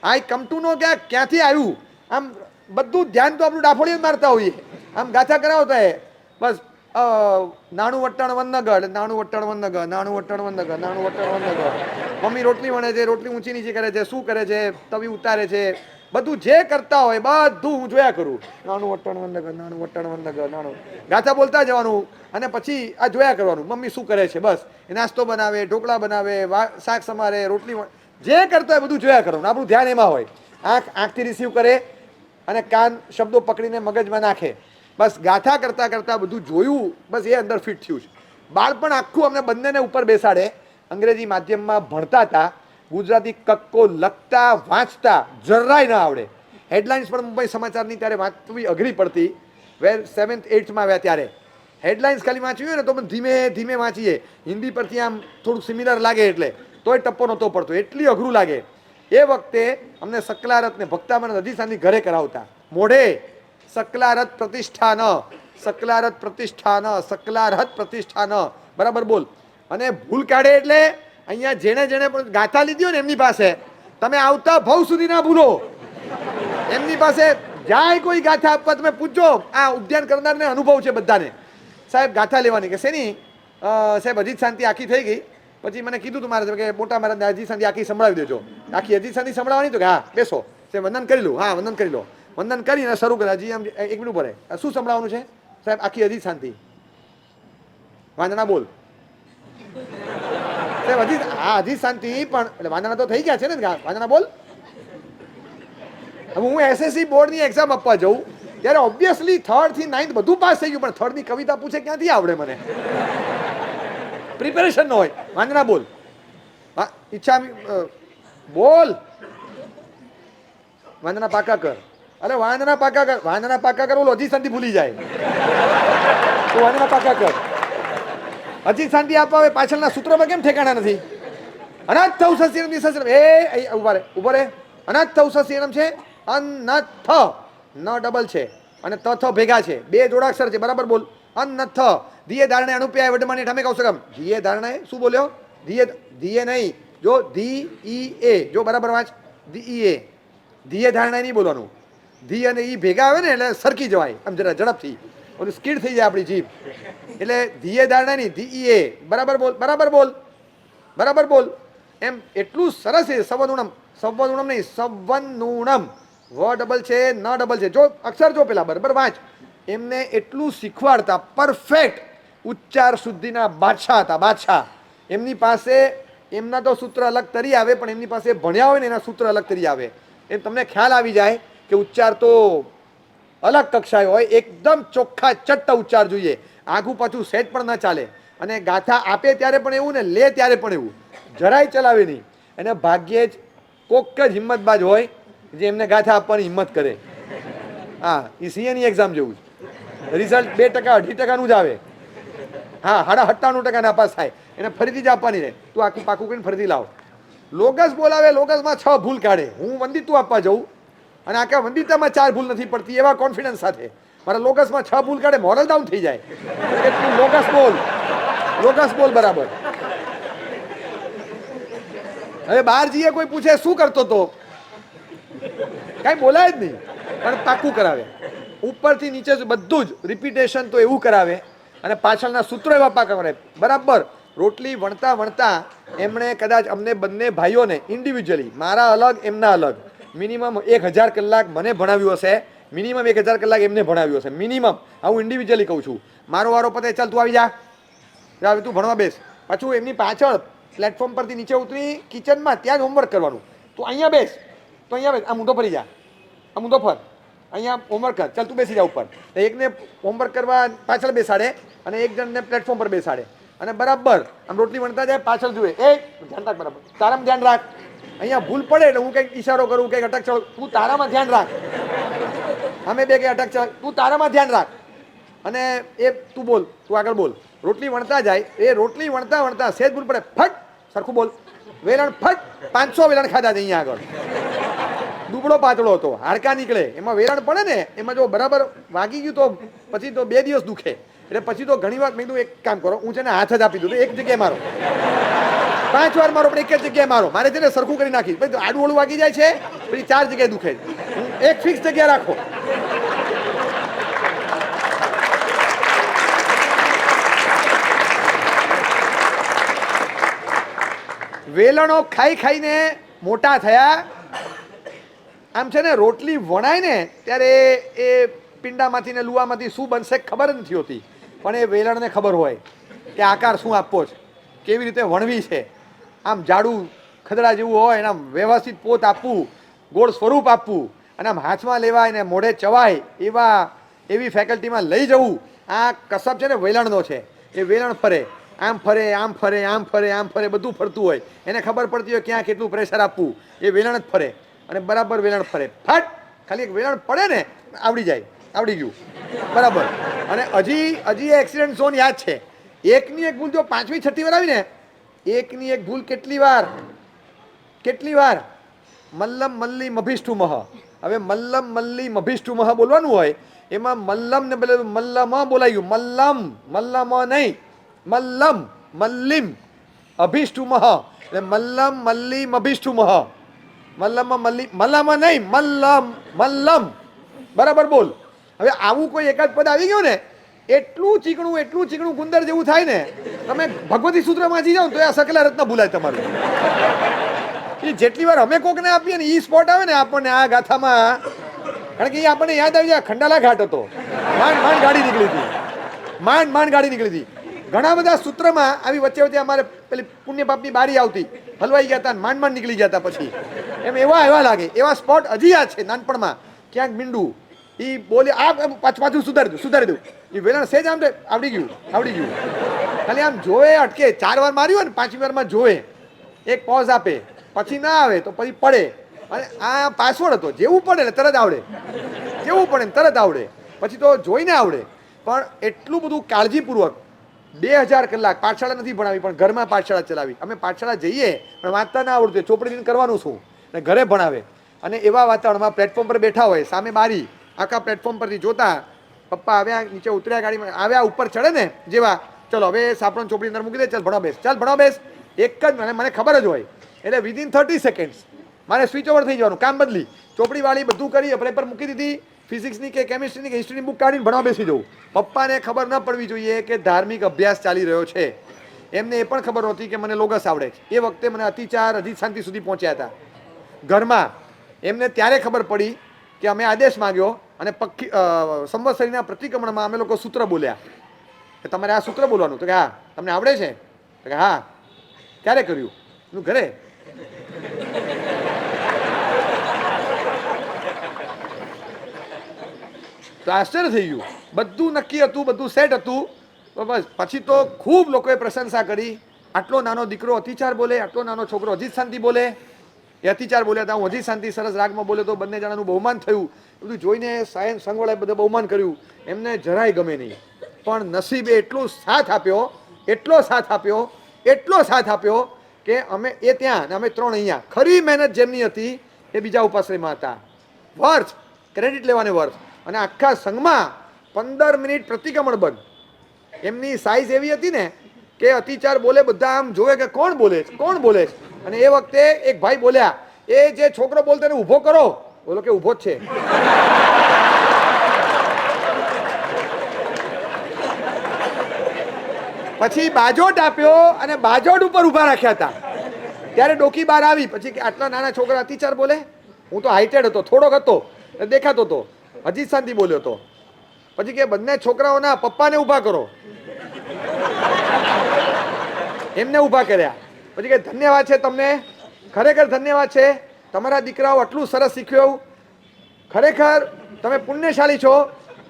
આ કમ ટુ નો ક્યાંથી આવ્યું? આમ બધું ધ્યાન તો આપણું ડાફોડી મારતા હોઈએ, આમ ગાથા કરાવતા હે બસ. નાણું વટ્ટાણ વંદગઢ, નાણું વટ્ટાણ વંદગઢ, નાણું વટ્ટાણ વંદગઢ, નાણું વટ્ટાણ વંદગઢ. મમ્મી રોટલી વણે છે, રોટલી ઊંચી નીચી કરે છે, શું કરે છે, તવી ઉતારે છે, બધું જે કરતા હોય બધું હું જોયા કરું. નાણું વટ્ટાણ વંદગઢ, નાણું વટ્ટાણ વંદગઢ, નાણું ગાથા બોલતા જવાનું. અને પછી આ જોયા કરવાનું મમ્મી શું કરે છે. બસ એ નાસ્તો બનાવે, ઢોકળા બનાવે, શાક સમારે, રોટલી, જે કરતા હોય બધું જોયા કરવાનું. આપણું ધ્યાન એમાં હોય. આંખથી રિસીવ કરે અને કાન શબ્દો પકડીને મગજમાં નાખે. બસ ગાથા કરતાં કરતાં બધું જોયું, બસ એ અંદર ફિટ થયું છે. બાળપણ આખું અમને બંનેને ઉપર બેસાડે. અંગ્રેજી માધ્યમમાં ભણતા હતા, ગુજરાતી કક્કો લખતા વાંચતા જરાય ના આવડે. હેડલાઇન્સ પણ મુંબઈ સમાચારની ત્યારે વાંચવી અઘરી પડતી. 7th 8th આવ્યા ત્યારે હેડલાઇન્સ ખાલી વાંચવી હોય ને તો પણ ધીમે ધીમે વાંચીએ. હિન્દી પરથી આમ થોડુંક સિમિલર લાગે એટલે તોય ટપ્પો નહોતો પડતો, એટલી અઘરું લાગે. એ વખતે અમને સકલારત ને ભક્તામણ અધિસાની ઘરે કરાવતા. મોઢે સકલારત પ્રતિષ્ઠાન, સકલારત પ્રતિષ્ઠાન, સકલારત પ્રતિષ્ઠાન, બરાબર બોલ. અને ભૂલ કાઢે એટલે અહીંયા જેણે જેણે પણ ગાથા લીધી હોય ને એમની પાસે તમે આવતા ભવ સુધી ના ભૂલો. એમની પાસે જાય કોઈ ગાથા આપવા તમે પૂછજો. આ ઉદ્યાન કરનારને અનુભવ છે બધાને. સાહેબ ગાથા લેવાની કે શેની સાહેબ અજીત શાંતિ આખી થઈ ગઈ. પછી મને કીધું તું મારે કે મોટા મારા અજીત શાંતિ આખી સંભળાવી દેજો. આખી અજીત શાંતિ સંભળાવવાની તો કે હા બેસો સાહેબ વંદન કરી લો. હા વંદન કરી લો. વંદન કરીને શરૂ કરે. હજી આમ 1 મિનિટ પડે. શું સંભળાવવાનું છે સાહેબ? આખી અજીત શાંતિ. વાંદના બોલ સાહેબ. અજીત હા અજીત શાંતિ પણ એટલે વાંદના તો થઈ ગયા છે ને. વાંદના બોલ. હવે હું એસએસસી બોર્ડની એક્ઝામ આપવા જાઉં ત્યારે ઓબ્વિયસલી 3rd થી 9th બધું પાસ થઈ ગયું, પણ 3rd ની કવિતા પૂછે ક્યાંથી આવડે મને? પ્રિપેરેશન ન હોય. વાંદના બોલ. ઈચ્છા બોલ. વાંદના પાકા કર. અરે વાંદના પાકા કર. વાંદના પાકા કર. ઓલો અજીત શાંતિ ભૂલી જાય તો વાંદના પાકા કર. અજીત શાંતિ આપવા આવે પાછળના સૂત્રમાં કેમ ઠેકાણા નથી? અનાથ થઉ સસ્યનમ સસ્યનમ. એ ઉભા રે ઉભો રે. અનાથ થઉ સસ્યનમ છે. અનથ ન ડબલ છે અને ત થ ભેગા છે. 2 જોડાક્ષર છે. બરાબર બોલ. અનથ ધીએ ધારણે અનુપ્યાય વડમાની ઠમે કૌશકમ. ધીએ ધારણે શું બોલ્યો? ધીએ ધીએ નહીં. જો ધી ઈ એ જો બરાબર વાંચ. ધી ઈ એ. ધીએ ધારણે નહીં બોલવાનું. ધી અને ઈ ભેગા આવે ને એટલે સરકી જવાય આમ જરા ઝડપથી. ઓલું સ્કીડ થઈ જાય આપણી જીભ. એટલે ધીએ ધારણે નહીં. ધી ઈ એ. બરાબર બોલ. બરાબર બોલ. બરાબર બોલ. એમ એટલું સરસ છે. સવનુણમ. સવનુણમ નહીં સવનુણમ. વ ડબલ છે ન ડબલ છે. જો અક્ષર જો પેલા બરાબર વાંચ. એમને એટલું શીખવાડતા પરફેક્ટ ઉચ્ચાર શુદ્ધિના બાદશાહ હતા. બાદશાહ. એમની પાસે એમના તો સૂત્ર અલગ તરી આવે, પણ એમની પાસે ભણ્યા હોય ને એના સૂત્ર અલગ તરી આવે. એમ તમને ખ્યાલ આવી જાય કે ઉચ્ચાર તો અલગ કક્ષાએ હોય. એકદમ ચોખ્ખા ચટ્ટા ઉચ્ચાર જોઈએ. આઘું પાછું સેજ પણ ન ચાલે. અને ગાથા આપે ત્યારે પણ એવું ને લે ત્યારે પણ એવું. જરાય ચલાવે નહીં. અને ભાગ્યે જ કોક જ હિંમતબાજ હોય જે એમને ગાથા આપવાની હિંમત કરે. હા એ સીએની એક્ઝામ જેવું છે. રિઝલ્ટ 2% 2.5%નું જ આવે. હા 97% નાપાસ થાય. એને ફરીથી જ આપવાની રહે. તું આખું પાકું કરીને ફરીથી લાવ. લોગસ બોલાવે. લોગસમાં 6 ભૂલ કાઢે. હું વંદિતું આપવા જાઉં અને આખા વંદિતામાં 4 ભૂલ નથી પડતી એવા કોન્ફિડન્સ સાથે મારા લોગસમાં 6 ભૂલ કાઢે. મોરલ ડાઉન થઈ જાય કે તું લોગસ બોલ. લોગસ બોલ બરાબર. હવે બહાર જઈએ કોઈ પૂછે શું કરતો તો કાંઈ બોલાય જ નહીં, પણ પાકું કરાવે. ઉપરથી નીચે બધું જ રિપીટેશન તો એવું કરાવે અને પાછળના સૂત્રો એવા પાકા કરે. બરાબર. રોટલી વણતા વણતા એમણે કદાચ અમને બંને ભાઈઓને ઇન્ડિવિજ્યુઅલી, મારા અલગ એમના અલગ, મિનિમમ 1000 કલાક મને ભણાવ્યું હશે. મિનિમમ 1000 કલાક એમને ભણાવ્યું હશે. મિનિમમ. હું ઇન્ડિવિજ્યુઅલી કહું છું. મારો વારો પતે ચાલ તું આવી જા. હવે તું ભણવા બેસ. પાછું એમની પાછળ પ્લેટફોર્મ પરથી નીચે ઉતરી કિચનમાં ત્યાં જ હોમવર્ક કરવાનું. તું અહીંયા બેસ. તો અહીંયા બેસ. આ ઊંધો ફરી જા. આ ઊંધો ફર. અહીંયા હોમવર્ક કર. ચાલ તું બેસી જા ઉપર. એકને હોમવર્ક કરવા પાછળ બેસાડે અને એક જણને પ્લેટફોર્મ પર બેસાડે અને બરાબર આમ રોટલી વણતા જાય પાછળ જુએ. એ ધ્યાન રાખ. બરાબર. તારામાં ધ્યાન રાખ. અહીંયા ભૂલ પડે એટલે હું કંઈક ઈશારો કરું, કંઈક અટક ચડું. તું તારામાં ધ્યાન રાખ. અમે બે કંઈ અટક ચડ. તું તારામાં ધ્યાન રાખ. અને એ તું બોલ. તું આગળ બોલ. રોટલી વણતા જાય. એ રોટલી વણતા વણતા સેજ ભૂલ પડે. ફટ સરખું બોલ. વેલણ ફટ 500 વેલણ ખાધા છે અહીંયા આગળ. દુબળો પાતળો હતો. હાડકા નીકળે. એમાં વેલણ પડે ને એમાં જો બરાબર વાગી ગયું તો પછી તો 2 દિવસ દુખે. એટલે પછી તો ઘણી વાર મેં કીધું એક કામ કરો, હું છે ને હાથ જ આપી દઉં. એક જગ્યાએ મારો 5 વાર મારો, પણ એક જ જગ્યાએ મારો. મારે છે ને સરખું કરી નાખી. પછી આડું ઓળું વાગી જાય છે પછી 4 જગ્યાએ દુખે. એક ફિક્સ જગ્યા રાખો. વેલણો ખાઈ ખાઈને મોટા થયા. આમ છે ને રોટલી વણાય ને ત્યારે એ પિંડામાંથી ને લુવામાંથી શું બનશે ખબર જ નથી હોતી, પણ એ વેલણને ખબર હોય કે આકાર શું આપવો છે, કેવી રીતે વણવી છે. આમ જાડું ખદડા જેવું હોય અને આમ વ્યવસ્થિત પોત આપવું, ગોળ સ્વરૂપ આપવું અને આમ હાથમાં લેવાય ને મોઢે ચવાય એવી ફેકલ્ટીમાં લઈ જવું. આ કસબ છે ને વેલણનો છે. એ વેલણ ફરે, આમ ફરે, આમ ફરે, આમ ફરે, આમ ફરે, બધું ફરતું હોય. એને ખબર પડતી હોય ક્યાં કેટલું પ્રેશર આપવું. એ વેલણ જ ફરે અને બરાબર વેલણ ફરે. ફટ ખાલી એક વેલણ પડે ને આવડી જાય. આવડી ગયું બરાબર. અને હજી એ એક્સિડન્ટ ઝોન યાદ છે. એકની એક ભૂલ જો 5મી 6મી વાર આવી ને, એકની એક ભૂલ કેટલી વાર મલ્લમ મલ્લી મભિષ્ઠુમહ. હવે મલ્લમ મલ્લી મભિષ્ઠુમહ બોલવાનું હોય એમાં મલ્લમ ને બોલે મલ્લમ બોલાયું. મલ્લમ નહીં, મલ્લમ મલ્લિમ અભિષ્ઠુમહ. એટલે મલ્લમ મલ્લી મભિષ્ઠુ મહ, મલ્લમ મલ્લી, મલ્લામાં નહીં, મલ્લમ મલ્લમ, બરાબર બોલ. હવે આવું કોઈ એકાદ પદ આવી ગયું ને, એટલું ચીકણું ગુંદર જેવું થાય ને, તમે ભગવતી સૂત્ર વાંચી જાઓ તો આ સકલા રત્ન ભૂલાય તમારું. એ જેટલી વાર અમે કોકને આપીએ ને એ સ્પોટ આવે ને આપણને આ ગાથામાં, કારણ કે એ આપણને યાદ આવી જાય ખંડાલા ઘાટ હતો, માંડ ગાડી નીકળી હતી, માંડ ગાડી નીકળી હતી. ઘણા બધા સૂત્રમાં આવી વચ્ચે અમારે પેલી પુણ્ય પાપની બારી આવતી, હલવાઈ ગયા હતા, માંડ નીકળી ગયા હતા. પછી એમ એવા લાગે, એવા સ્પોટ હજી યાદ છે નાનપણમાં. ક્યાંક મીંડું એ બોલે, આ પાછું સુધારી દઉં, એ વેલણ સેજ આમ આવડી ગયું. ખાલી આમ જોવે, અટકે, 4 વાર માર્યું હોય ને 5મી વારમાં જોવે, એક પોઝ આપે, પછી ના આવે તો પછી પડે. અને આ પાસવર્ડ હતો, જેવું પડે ને તરત આવડે, પછી તો જોઈને આવડે. પણ એટલું બધું કાળજીપૂર્વક 2000 કલાક પાઠશાળા નથી ભણાવી, પણ ઘરમાં પાઠશાળા ચલાવી. અમે પાઠશાળા જઈએ પણ વાંચતા ના આવડતું, ચોપડી કરવાનું શું, ને ઘરે ભણાવે. અને એવા વાતાવરણમાં પ્લેટફોર્મ પર બેઠા હોય, સામે બારી, આખા પ્લેટફોર્મ પરથી જોતા, પપ્પા આવ્યા, નીચે ઉતર્યા, ગાડીમાં આવ્યા, ઉપર ચડે ને જેવા, ચલો હવે સાપડો ચોપડી અંદર મૂકી દે, ચાલ ભણો બેસ. એક જ મને ખબર જ હોય, એટલે વિધિન 30 સેકન્ડ્સ મારે સ્વિચ ઓવર થઈ જવાનું, કામ બદલી, ચોપડીવાળી બધું કરી, પેપર મૂકી દીધી, ફિઝિક્સની કે કેમિસ્ટ્રીની કે હિસ્ટ્રીની બુક કાઢીને ભણવા બેસી જવું. પપ્પાને ખબર ન પડવી જોઈએ કે ધાર્મિક અભ્યાસ ચાલી રહ્યો છે. એમને એ પણ ખબર નહોતી કે મને લોગસ આવડે છે. એ વખતે મને અતિચાર અજીત શાંતિ સુધી પહોંચ્યા હતા ઘરમાં. એમને ત્યારે ખબર પડી કે અમે આદેશ માંગ્યો અને સંવત્સરીના પ્રતિક્રમણમાં અમે લોકો સૂત્ર બોલ્યા કે તમારે આ સૂત્ર બોલવાનું. તો કે હા. તમને આવડે છે? તો કે હા. ક્યારે કર્યું? ઘરે. તો આશ્ચર્ય થઈ ગયું. બધું નક્કી હતું, બધું સેટ હતું. તો બસ પછી તો ખૂબ લોકોએ પ્રશંસા કરી. આટલો નાનો દીકરો અતિચાર બોલે, આટલો નાનો છોકરો અજીત શાંતિ બોલે. એ અતિચાર બોલ્યા હતા, હું અજીત શાંતિ સરસ રાગમાં બોલ્યો તો બંને જણાનું બહુમાન થયું. બધું જોઈને સાયન્સ સંઘવાળાએ બધે બહુમાન કર્યું. એમને જરાય ગમે નહીં. પણ નસીબે એટલો સાથ આપ્યો કે અમે એ ત્યાં ને અમે 3 અહીંયા. ખરી મહેનત જેમની હતી એ બીજા ઉપાશ્રયમાં હતા. વર્ષ ક્રેડિટ લેવાને વર્ષ. અને આખા સંઘમાં 15 મિનિટ પ્રતિક્રમણ બંધ. એમની સાઇઝ એવી હતી ને કે અતિચાર બોલે, બધા આમ જોવે કે કોણ બોલે છે. અને એ વખતે એક ભાઈ બોલ્યા, એ જે છોકરો બોલતો એને ઊભો કરો. બોલો કે ઊભો જ છે. પછી બાજોટ આપ્યો અને બાજોટ ઉપર ઊભા રાખ્યા હતા. ત્યારે ડોકી બહાર આવી. પછી આટલા નાના છોકરા અતિચાર બોલે. હું તો હાઇટેડ હતો, થોડોક હતો, દેખાતો હતો. અજીત શાંતિ બોલ્યો હતો. પછી કે બંને છોકરાઓના પપ્પાને ઊભા કરો. એમને ઊભા કર્યા. પછી કે ધન્યવાદ છે તમને, ખરેખર ધન્યવાદ છે. તમારા દીકરાઓ આટલું સરસ શીખ્યું. ખરેખર તમે પુણ્યશાળી છો.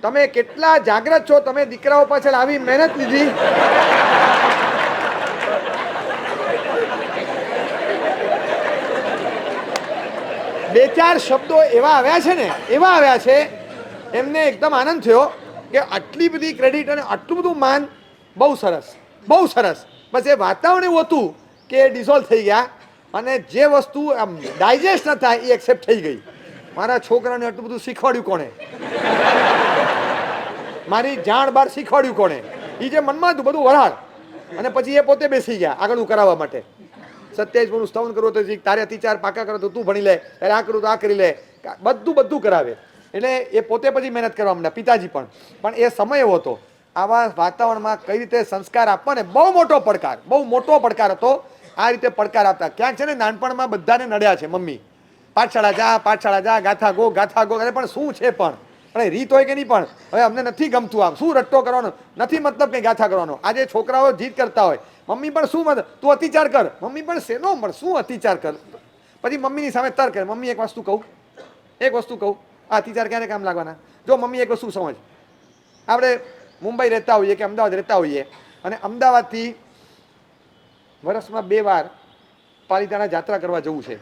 તમે કેટલા જાગ્રત છો. તમે દીકરાઓ પાછળ આવી મહેનત લીધી. બે ચાર શબ્દો એવા આવ્યા છે એમને એકદમ આનંદ થયો કે આટલી બધી ક્રેડિટ અને આટલું બધું માન. બહુ સરસ. બસ એ વાતાવરણ એવું હતું કે ડિઝોલ્વ થઈ ગયા. અને જે વસ્તુ આમ ડાયજેસ્ટ ન થાય એ એક્સેપ્ટ થઈ ગઈ. મારા છોકરાને આટલું બધું શીખવાડ્યું કોણે? મારી જાણ બાર શીખવાડ્યું કોણે? એ જે મનમાં હતું બધું વરાળ. અને પછી એ પોતે બેસી ગયા આગળનું કરાવવા માટે. 27 સ્તવન કરવું તો તારે અતિચાર પાકા કરો તો તું ભણી લે, તારે આ કરું તો આ કરી લે, બધું કરાવે. એટલે એ પોતે પછી મહેનત કરવા માંડ્યા, પિતાજી પણ એ સમય એવો હતો. આવા વાતાવરણમાં કઈ રીતે સંસ્કાર આપવા ને બહુ મોટો પડકાર હતો. આ રીતે પડકાર આપતા ક્યાંક છે ને નાનપણમાં બધાને નડ્યા છે. મમ્મી પાઠશાળા જા, ગાથા ગો. અરે પણ શું છે? પણ રીત હોય કે નહીં? પણ હવે અમને નથી ગમતું. આમ શું રટ્ટો કરવાનો નથી, મતલબ કંઈ ગાથા કરવાનો. આજે છોકરાઓ જીદ કરતા હોય, મમ્મી પણ શું તું અતિચાર કર. મમ્મી પણ શેનો પણ શું અતિચાર કર? પછી મમ્મીની સામે તર્ક કરે. મમ્મી એક વસ્તુ કહું, આ અતિચાર ક્યારે કામ લાગવાના? જો મમ્મી એક વસ્તુ સમજ, આપણે મુંબઈ રહેતા હોઈએ કે અમદાવાદ રહેતા હોઈએ અને અમદાવાદથી વર્ષમાં 2 વાર પાલિતાણા જાત્રા કરવા જવું છે,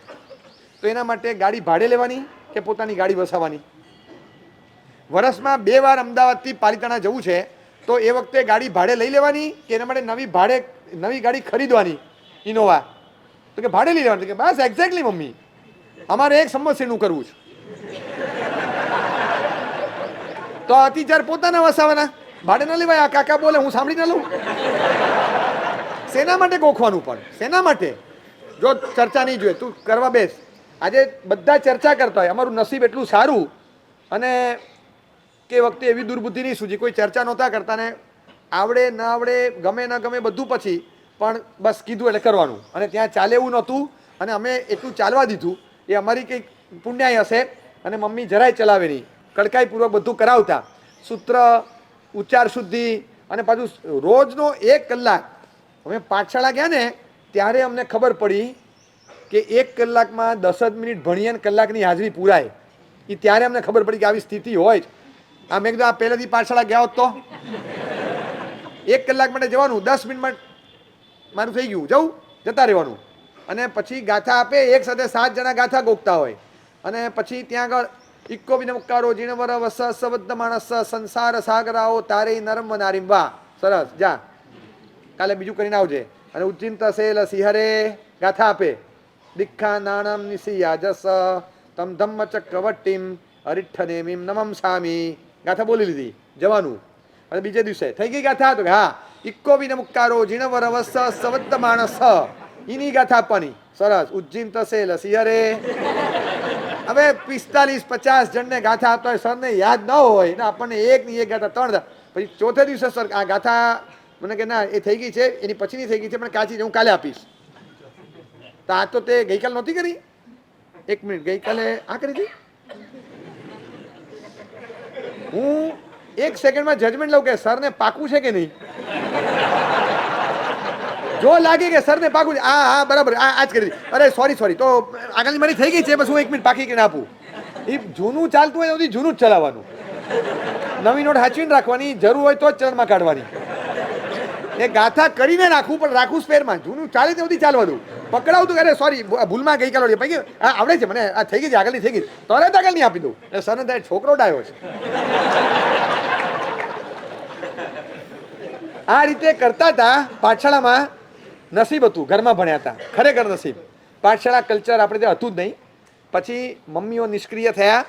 તો એના માટે ગાડી ભાડે લેવાની કે પોતાની ગાડી વસાવવાની? વર્ષમાં 2 વાર અમદાવાદથી પાલિતાણા જવું છે, તો એ વખતે ગાડી ભાડે લઈ લેવાની કે એના માટે નવી ગાડી ખરીદવાની ઇનોવા? તો કે ભાડે લઈ લેવાની. કે બસ એક્ઝેક્ટલી મમ્મી, અમારે એક સંવત્સરીનું કરવું છે. તો અતિચાર પોતાના વસાવાના, ભાડે ન લેવાય. આ કાકા બોલે હું સાંભળી ન લઉં. શેના માટે ગોખવાનું? પણ શેના માટે? જો ચર્ચા નહીં જોઈએ, તું કરવા બેસ. આજે બધા ચર્ચા કરતા હોય, અમારું નસીબ એટલું સારું અને કે વખતે એવી દુર્બુદ્ધિ નહીં સૂજી, કોઈ ચર્ચા નહોતા કરતા ને આવડે ન આવડે ગમે ન ગમે બધું પછી પણ બસ કીધું એટલે કરવાનું. અને ત્યાં ચાલે એવું નહોતું અને અમે એટલું ચાલવા દીધું, એ અમારી કંઈક પુણ્યાય હશે. અને મમ્મી જરાય ચલાવે નહીં, કડકાઈપૂર્વક બધું કરાવતા, સૂત્ર ઉચ્ચાર શુદ્ધિ. અને પાછું રોજનો 1 કલાક અમે પાઠશાળા ગયા ને ત્યારે અમને ખબર પડી કે 1 કલાકમાં 10 જ મિનિટ ભણીએ ને કલાકની હાજરી પૂરાય. એ ત્યારે અમને ખબર પડી કે આવી સ્થિતિ હોય જ. આ મેં કીધું આ પહેલેથી પાઠશાળા ગયા હોત તો 1 કલાક માટે જવાનું, 10 મિનિટમાં મારું થઈ ગયું, જતા રહેવાનું. અને પછી ગાથા આપે, એક સાથે 7 જણા ગાથા ગોખતા હોય. અને પછી ત્યાં આગળ ઇક્કો વિનમકારો જીણવર વસ સબદ્ધ માણસ સંસાર સાગરાઓ તારે નરમ નારીમ. વાહ, સરસ, જા કાલે બીજું કરીને આવજે. અને ઉજ્જિંત સેલ સિંહરે ગાથા આપે, દીક્ષા નાણમ નિશિયા જસ તમ ધમ્મ ચક્રવર્તીમ હરિઠ્ઠ નેમીમ નમમ સામી. ગાથા બોલી લીધી, જવાનું. અને બીજે દિવસે થઈ ગઈ ગાથા, તો હા ઇક્કો વિનમકારો જીણવર વસ સબદ્ધ માણસ, એની ગાથા આપવાની. સરસ, ઉજ્જિંત સેલ સિંહરે. હવે 45-50 જણને ગાથા આપતા હોય, સરને યાદ ન હોય ને આપણને એક ગાથા 3. પછી ચોથે દિવસે સર આ ગાથા મને કે ના એ થઈ ગઈ છે, એની પછીની થઈ ગઈ છે પણ કાચી હું કાલે આપીશ. તો આ તો તે ગઈકાલે નહોતી કરી. 1 મિનિટ, ગઈકાલે આ કરી હતી. હું 1 સેકન્ડમાં જજમેન્ટ લઉં કે સરને પાકું છે કે નહીં. જો લાગે કે સરને પાકું છે, હા બરાબર, આ જ કરી. અરે સોરી તો આગળની મારી થઈ ગઈ છે, બસ હું 1 મિનિટ પાકી કરીને આપું. એ જૂનું ચાલતું હોય સુધી જૂનું જ ચલાવવાનું, નવી નોટ હાચવીને રાખવાની, જરૂર હોય તો જ ચરણમાં કાઢવાની. એ ગાથા કરીને રાખવું, પણ રાખવું સ્પેરમાં, જૂનું ચાલે ત્યાં સુધી ચાલવા દઉં. પકડાવતું અરે સોરી ભૂલમાં ગઈકાલે પૈકી આવડે છે મને, આ થઈ ગઈ છે, આગળની થઈ ગઈ, તરત આગળની આપી દઉં. એટલે સરને ત્યાં છોકરો ડાયો છે. આ રીતે કરતા હતા પાઠશાળામાં. નસીબ હતું, ઘરમાં ભણ્યા હતા, ખરેખર નસીબ. પાઠશાળા કલ્ચર આપણે ત્યાં હતું જ નહીં. પછી મમ્મીઓ નિષ્ક્રિય થયા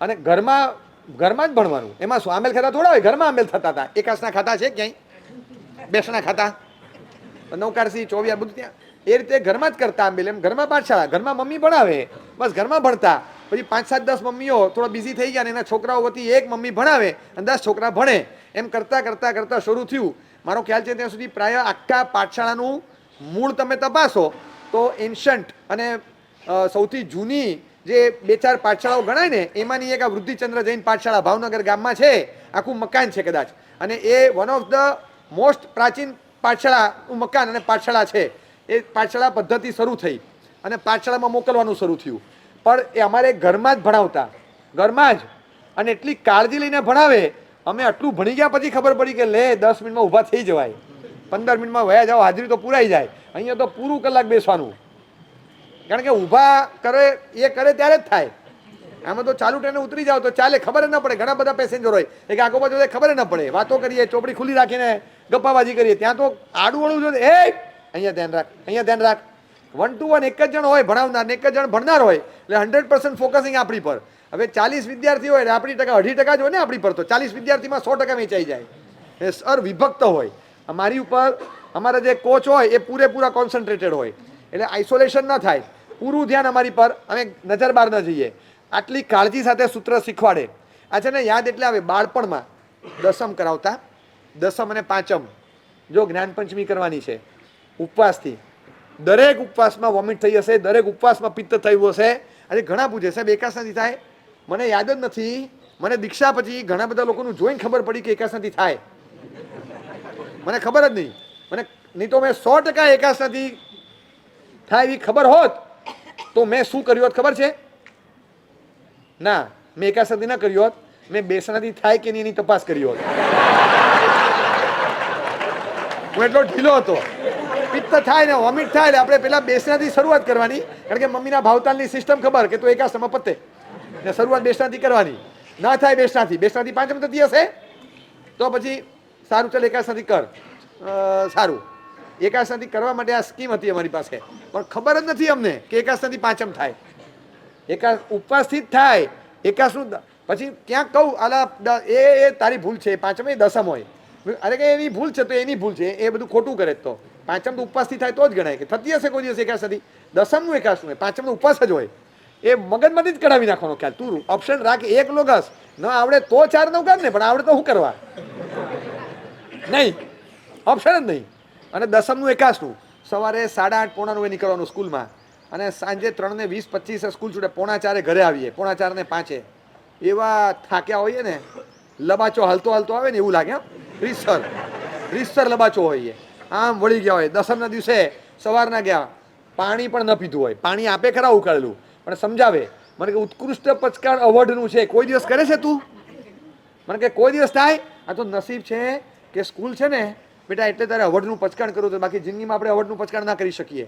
અને ઘરમાં જ ભણવાનું. એમાં શું આંબેલ ખાતા થોડા હોય, ઘરમાં આંબેલ થતા હતા. એકાસના ખાતા છે ક્યાંય, બેસણા ખાતા, નવકારસી, ચોવિયાર બધું ત્યાં. એ રીતે ઘરમાં જ કરતા આંબેલ. એમ ઘરમાં પાઠશાળા, ઘરમાં મમ્મી ભણાવે, બસ ઘરમાં ભણતા. પછી 5-7-10 મમ્મીઓ થોડા બિઝી થઈ ગયા અને એના છોકરાઓ વતી 1 મમ્મી ભણાવે અને 10 છોકરા ભણે. એમ કરતાં શરૂ થયું. મારો ખ્યાલ છે ત્યાં સુધી પ્રાય આખા પાઠશાળાનું મૂળ તમે તપાસો તો એન્શન્ટ અને સૌથી જૂની જે 2-4 પાઠશાળાઓ ગણાય ને એમાંની એક આ વૃદ્ધિચંદ્ર જૈન પાઠશાળા ભાવનગર ગામમાં છે. આખું મકાન છે કદાચ, અને એ વન ઓફ ધ મોસ્ટ પ્રાચીન પાઠશાળાનું મકાન અને પાઠશાળા છે. એ પાઠશાળા પદ્ધતિ શરૂ થઈ અને પાઠશાળામાં મોકલવાનું શરૂ થયું. પણ એ અમારે ઘરમાં જ ભણાવતા, ઘરમાં જ. અને એટલી કાળજી લઈને ભણાવે. અમે આટલું ભણી ગયા પછી ખબર પડી કે લે 10 મિનિટમાં ઊભા થઈ જવાય, 15 મિનિટમાં વયા જાઓ, હાજરી તો પૂરાઈ જાય. અહીંયા તો પૂરું કલાક બેસવાનું, કારણ કે ઊભા કરે એ કરે ત્યારે જ થાય. આમાં તો ચાલુ ટ્રેને ઉતરી જાઓ તો ચાલે, ખબર જ ન પડે. ઘણા બધા પેસેન્જર હોય એક આગો બાજુ ખબર જ ન પડે, વાતો કરીએ, ચોપડી ખુલ્લી રાખીને ગપ્પાબાજી કરીએ. ત્યાં તો આડું જો અહીંયા ધ્યાન રાખ. 1 to 1 એક જ જણ હોય ભણાવનાર ને એક જ જણ ભણનાર હોય, એટલે 100% ફોકસિંગ આપણી પર. હવે 40 વિદ્યાર્થી હોય આપણી 2.5% જ હોય ને આપણી પર, તો 40 વિદ્યાર્થીમાં 100% વેચાઈ જાય. એ સર વિભક્ત હોય. અમારી ઉપર અમારા જે કોચ હોય એ પૂરેપૂરા કોન્સન્ટ્રેટેડ હોય, એટલે આઇસોલેશન ન થાય, પૂરું ધ્યાન અમારી પર, અમે નજર બહાર ન જઈએ. આટલી કાળજી સાથે સૂત્ર શીખવાડે. આ છે ને યાદ એટલે આવે બાળપણમાં દસમ કરાવતા. દસમ અને પાંચમ જો જ્ઞાનપંચમી કરવાની છે ઉપવાસથી. દરેક ઉપવાસમાં વોમિટ થઈ હશે, દરેક ઉપવાસમાં પિત્ત થયું હશે. આજે ઘણા પૂછે સાહેબ એકાસનાથી થાય? મને યાદ જ નથી. મને દીક્ષા પછી ઘણા બધા લોકોનું જોઈને ખબર પડી કે એકાસનાથી થાય. મને ખબર જ નહીં. નહીં તો મેં 100% એકાસનાથી થાય એવી ખબર હોત તો મેં શું કર્યું હોત ખબર છે? ના, મેં એકાસનાથી ન કર્યું હોત, મેં બેસનાથી થાય કે નહીં એની તપાસ કરી હોત. હું એટલો ઢીલો હતો. પિત્ત થાય ને વોમિટ થાય એટલે આપણે પેલા બેસનાથી શરૂઆત કરવાની, કારણ કે મમ્મીના ભાવતાલની સિસ્ટમ ખબર કે તો એકાસમાં પતે ને શરૂઆત બેસનાથી કરવાની. ના થાય બેસનાથી પાંચમ થતી હશે તો પછી સારું, ચાલ એકાસનાથી કર. સારું, એકાસનાથી કરવા માટે આ સ્કીમ હતી અમારી પાસે, પણ ખબર જ નથી અમને કે એકાસનાથી પાંચમ થાય. ઉપવાસથી જ થાય એકાસનું. પછી ક્યાંક કહું આલા એ તારી ભૂલ છે, પાંચમ એ દસમ હોય. અરે કે એની ભૂલ છે તો એની ભૂલ છે, એ બધું ખોટું કરે તો પાંચમ તો ઉપવાસથી થાય તો જ ગણાય કે થતી હશે કોઈ દિવસ એકાદશી. દસમનું એકાદશી હોય, પાંચમનો ઉપવાસ જ હોય. એ મગજમાંથી જ કઢાવી નાખવાનો ખ્યાલ. તું ઓપ્શન રાખ એક લોગસ ન આવડે તો 4 9 કર ને, પણ આવડે તો શું કરવા? નહીં, ઓપ્શન જ નહીં. અને દસમનું એકાદશીનું સવારે 8:30 પોણા 9 નીકળવાનું સ્કૂલમાં, અને સાંજે 3 ને 20 25 સ્કૂલ છૂટે, 3:45 ઘરે આવીએ, 3:45 ને 5 એવા થાક્યા હોઈએ ને, લબાચો હાલતો હાલતો આવે ને એવું લાગે. રીતસર લબાચો હોય, આમ વળી ગયા હોય. દસમના દિવસે સવારના ગયા, પાણી પણ ન પીધું હોય. પાણી આપે ખરા ઉકાળેલું, પણ સમજાવે મને કે ઉત્કૃષ્ટ પચકાણ અવોર્ડનું છે, કોઈ દિવસ કરે છે તું? મને કે કોઈ દિવસ થાય? આ તો નસીબ છે કે સ્કૂલ છે ને બેટા, એટલે તારે અવોર્ડનું પચકાણ કરવું તો, બાકી જિંદગીમાં આપણે અવોર્ડનું પચકાણ ના કરી શકીએ.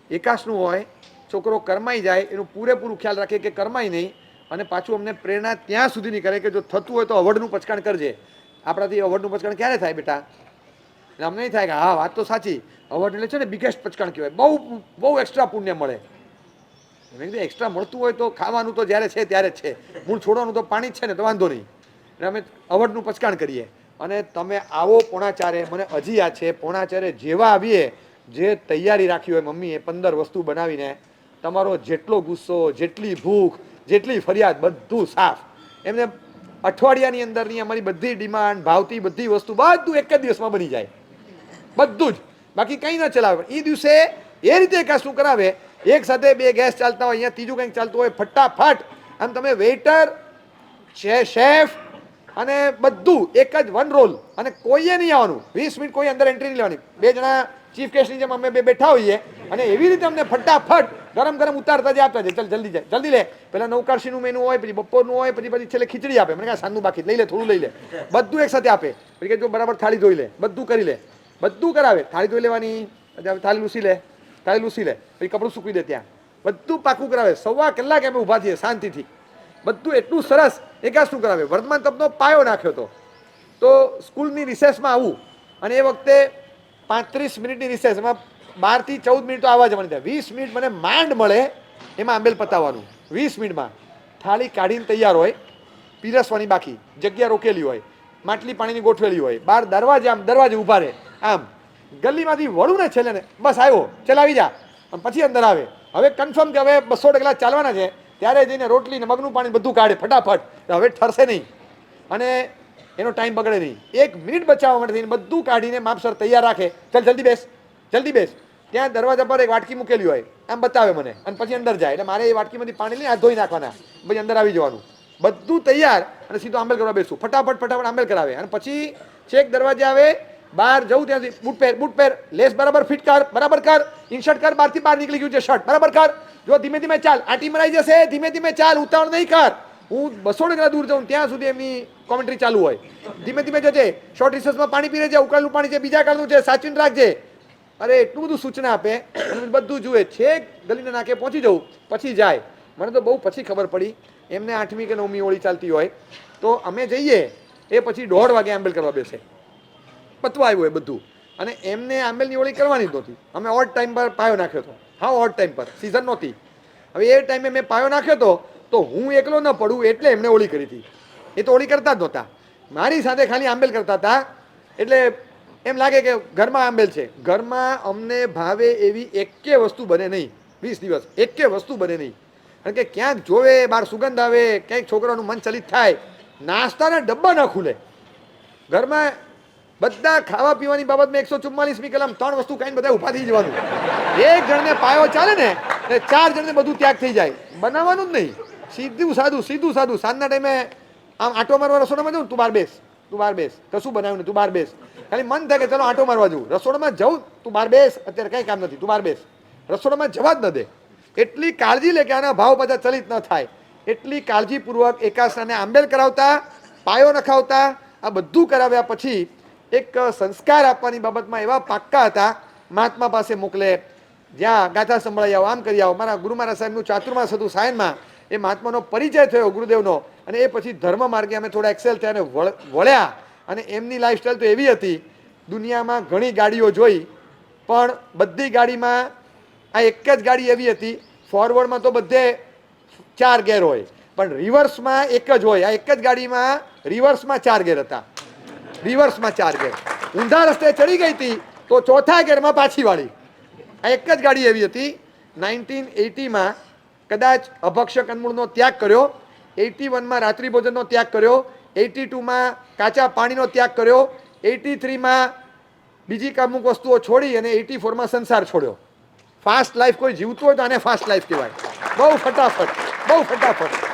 એકાશનું હોય, છોકરો કરમાઈ જાય એનું પૂરેપૂરું ખ્યાલ રાખે કે કરમાય નહીં, અને પાછું અમને પ્રેરણા ત્યાં સુધીની કરે કે જો થતું હોય તો અવોર્ડનું પચકાણ કરજે. આપણાથી અવોર્ડનું પચકાણ ક્યારે થાય બેટા? એટલે અમને નહીં થાય કે હા વાત તો સાચી, અવોર્ડ એટલે છે ને બિગેસ્ટ પચકાણ કહેવાય, બહુ બહુ એક્સ્ટ્રા પુણ્ય મળે. મેં કીધું એક્સ્ટ્રા મળતું હોય તો ખાવાનું તો જ્યારે છે ત્યારે જ છે, મૂળ છોડવાનું તો પાણી જ છે ને, તો વાંધો નહીં. એટલે અમે અવોર્ડનું પચકાણ કરીએ. અને તમે આવો 3:45, મને હજી યાદ છે 3:45 જેવા આવીએ, જે તૈયારી રાખી હોય મમ્મીએ 15 વસ્તુ બનાવીને, તમારો જેટલો ગુસ્સો, જેટલી ભૂખ, જેટલી ફરિયાદ બધું સાફ. એમને અઠવાડિયાની અંદરની અમારી બધી ડિમાન્ડ, ભાવતી બધી વસ્તુ બધું એક જ દિવસમાં બની જાય, બધું જ, બાકી કંઈ ન ચલાવે. એ દિવસે એ રીતે કાશું કરાવે, એક સાથે 2 ગેસ ચાલતા હોય, અહીંયા ત્રીજું કંઈક ચાલતું હોય, ફટાફટ આમ તમે વેઇટર, શેફ અને બધું એક જ વન રોલ. અને કોઈએ નહીં આવવાનું, 20 મિનિટ કોઈ અંદર એન્ટ્રી નહીં લેવાની. 2 જણા ચીફ ગેસ્ટની જેમ અમે બેઠા હોઈએ, અને એવી રીતે અમને ફટાફટ ગરમ ગરમ ઉતારતા જ આપતા જાય. ચાલ જલ્દી જાય, જલ્દી લે. પહેલાં નવકારસીનું મેનુ હોય, પછી બપોરનું હોય, પછી છેલ્લે ખીચડી આપે. મને કહે સાંજનું બાકી લઈ લે, થોડું લઈ લે, બધું એક સાથે આપે. પછી કે જો બરાબર થાળી ધોઈ લે, બધું કરી લે, બધું કરાવે. થાળી ધોઈ લેવાની, થાળી લૂસી લે, પછી કપડું સૂકવી દે, ત્યાં બધું પાકું કરાવે. 1.25 કલાક અમે ઊભા થઈએ શાંતિથી, બધું એટલું સરસ એકાશનું કરાવે. વર્તમાન તપનો પાયો નાખ્યો હતો. તો સ્કૂલની રિસેસમાં આવું, અને એ વખતે 35 મિનિટની રિસેસ, એમાં 12 થી 14 મિનિટ તો આવવા જવાની થાય. 20 મિનિટ મને માંડ મળે એમાં આંબેલ પતાવવાનું. 20 મિનિટમાં થાળી કાઢીને તૈયાર હોય, પીરસવાની બાકી, જગ્યા રોકેલી હોય, માટલી પાણીની ગોઠવેલી હોય, બહાર દરવાજે ઊભા રહે, આમ ગલીમાંથી વળું ને છેલ્લે ને બસ આવ્યો, ચલાવી જા, પછી અંદર આવે. હવે કન્ફર્મ કે હવે 200 ડગલા ચાલવાના છે, ત્યારે જઈને રોટલી ને મગનું પાણી બધું કાઢે ફટાફટ. હવે ઠરશે નહીં અને એનો ટાઈમ બગડે નહીં. 1 મિનિટ બચાવવા માટે થઈને બધું કાઢીને માપસર તૈયાર રાખે. ચાલ જલ્દી બેસ, જલ્દી બેસ. ત્યાં દરવાજા પર એક વાટકી મૂકેલી હોય, આમ બતાવે મને, અને પછી અંદર જાય. એટલે મારે એ વાટકીમાંથી પાણી લઈને હાથ ધોઈ નાખવાના, પછી અંદર આવી જવાનું. બધું તૈયાર, અને સીધો આંબેલ કરવા બેસું. ફટાફટ આંબેલ કરાવે, અને પછી છેક દરવાજે આવે, બહાર જવું ત્યાંથી બૂટ પહેર, લેસ બરાબર ફિટ કર, બરાબર કર, ઇન્સર્ટ કર, બહારથી બહાર નીકળી ગયું છે શર્ટ, બરાબર કર. જો ધીમે ધીમે ચાલ, આટી મરાઈ જશે, ધીમે ધીમે ચાલ, ઉતાવળ નહીં કર. હું 200 ડગલા દૂર જાઉં ત્યાં સુધી એમની કોમેન્ટ્રી ચાલુ હોય. ધીમે ધીમે જજે, શોર્ટ રિસર્ચમાં પાણી પી લેજે, ઉકાળેલું પાણી છે, બીજા કાળનું છે, સાચવીને રાખજે. અરે એટલું બધું સૂચના આપે, બધું જુએ. છેક ગલીના નાકે પહોંચી જવું, પછી જાય. મને તો બહુ પછી ખબર પડી, એમને 8મી કે 9મી હોળી ચાલતી હોય, તો અમે જઈએ એ પછી 1:30 વાગે આંબેલ કરવા બેસે, પતવા આવ્યું હોય બધું. અને એમને આંબેલની હોળી કરવાની જ નહોતી. અમે ઓડ ટાઈમ પર પાયો નાખ્યો હતો. હા, ઓડ ટાઈમ પર, સિઝન નહોતી. હવે એ ટાઈમે મેં પાયો નાખ્યો હતો, તો હું એકલો ન પડું એટલે એમને હોળી કરી હતી. એ તો હોળી કરતા જ નહોતા, મારી સાથે ખાલી આંબેલ કરતા હતા. એટલે એમ લાગે કે ઘરમાં આંબેલ છે. ઘરમાં અમને ભાવે એવી એકે વસ્તુ બને નહીં 20 દિવસ, એકે વસ્તુ બને નહીં. કારણ કે ક્યાંક જોવે, બહાર સુગંધ આવે, ક્યાંક છોકરાનું મન ચલિત થાય, નાસ્તાના ડબ્બા ન ખુલે. ઘરમાં બધા ખાવા પીવાની બાબતમાં 144મી કલમ, 3 વસ્તુ ખાઈને બધા ઊભા થઈ જવાનું. એક જણને પાયો ચાલે ને એટલે 4 જણને બધું ત્યાગ થઈ જાય. બનાવવાનું જ નહીં, સીધું સાદું. સાંજના ટાઈમે આમ આંટો મારવા રસોડામાં જવું, તું બહાર બેસ, કશું બનાવ્યું ને તું બહાર બેસ. ખાલી મન થાય કે ચલો આંટો મારવા જવું, રસોડામાં જવું, તું બહાર બેસ, અત્યારે કંઈ કામ નથી, તું બહાર બેસ. રસોડામાં જવા જ ન દે. એટલી કાળજી લે કે આના ભાવ બધા ચલિત ન થાય. એટલી કાળજીપૂર્વક એકાશનાને આંબેલ કરાવતા, પાયો નખાવતા. આ બધું કરાવ્યા પછી એક સંસ્કાર આપવાની બાબતમાં એવા પાક્કા હતા. મહાત્મા પાસે મોકલે, જ્યાં ગાથા સંભળાઈ આવો, આમ કરી આવો. મારા ગુરુ મહારાજ સાહેબનું ચાતુર્માસ હતું સાયનમાં, એ મહાત્માનો પરિચય થયો ગુરુદેવનો. અને એ પછી ધર્મ માર્ગે અમે થોડા એક્સેલ થયા અને વળ્યા. અને એમની લાઈફસ્ટાઈલ તો એવી હતી, દુનિયામાં ઘણી ગાડીઓ જોઈ, પણ બધી ગાડીમાં આ એક જ ગાડી એવી હતી, ફોરવર્ડમાં તો બધે 4 ગેર હોય, પણ રિવર્સમાં એક જ હોય. આ એક જ ગાડીમાં રિવર્સમાં 4 ગેર હતા, રિવર્સમાં 4 ગેર. ઊંધા રસ્તે ચડી ગઈ હતી તો ચોથા ગેરમાં પાછી વાળી. આ એક જ ગાડી એવી હતી 1980માં કદાચ અભક્ષ્ય કંદમૂળનો ત્યાગ કર્યો, 81માં રાત્રિ ભોજનનો ત્યાગ કર્યો, 82માં કાચા પાણીનો ત્યાગ કર્યો, 83માં બીજી અમુક વસ્તુઓ છોડી અને 84માં સંસાર છોડ્યો. ફાસ્ટ લાઈફ કોઈ જીવતું હોય તો આને ફાસ્ટ લાઈફ કહેવાય. બહુ ફટાફટ, બહુ ફટાફટ.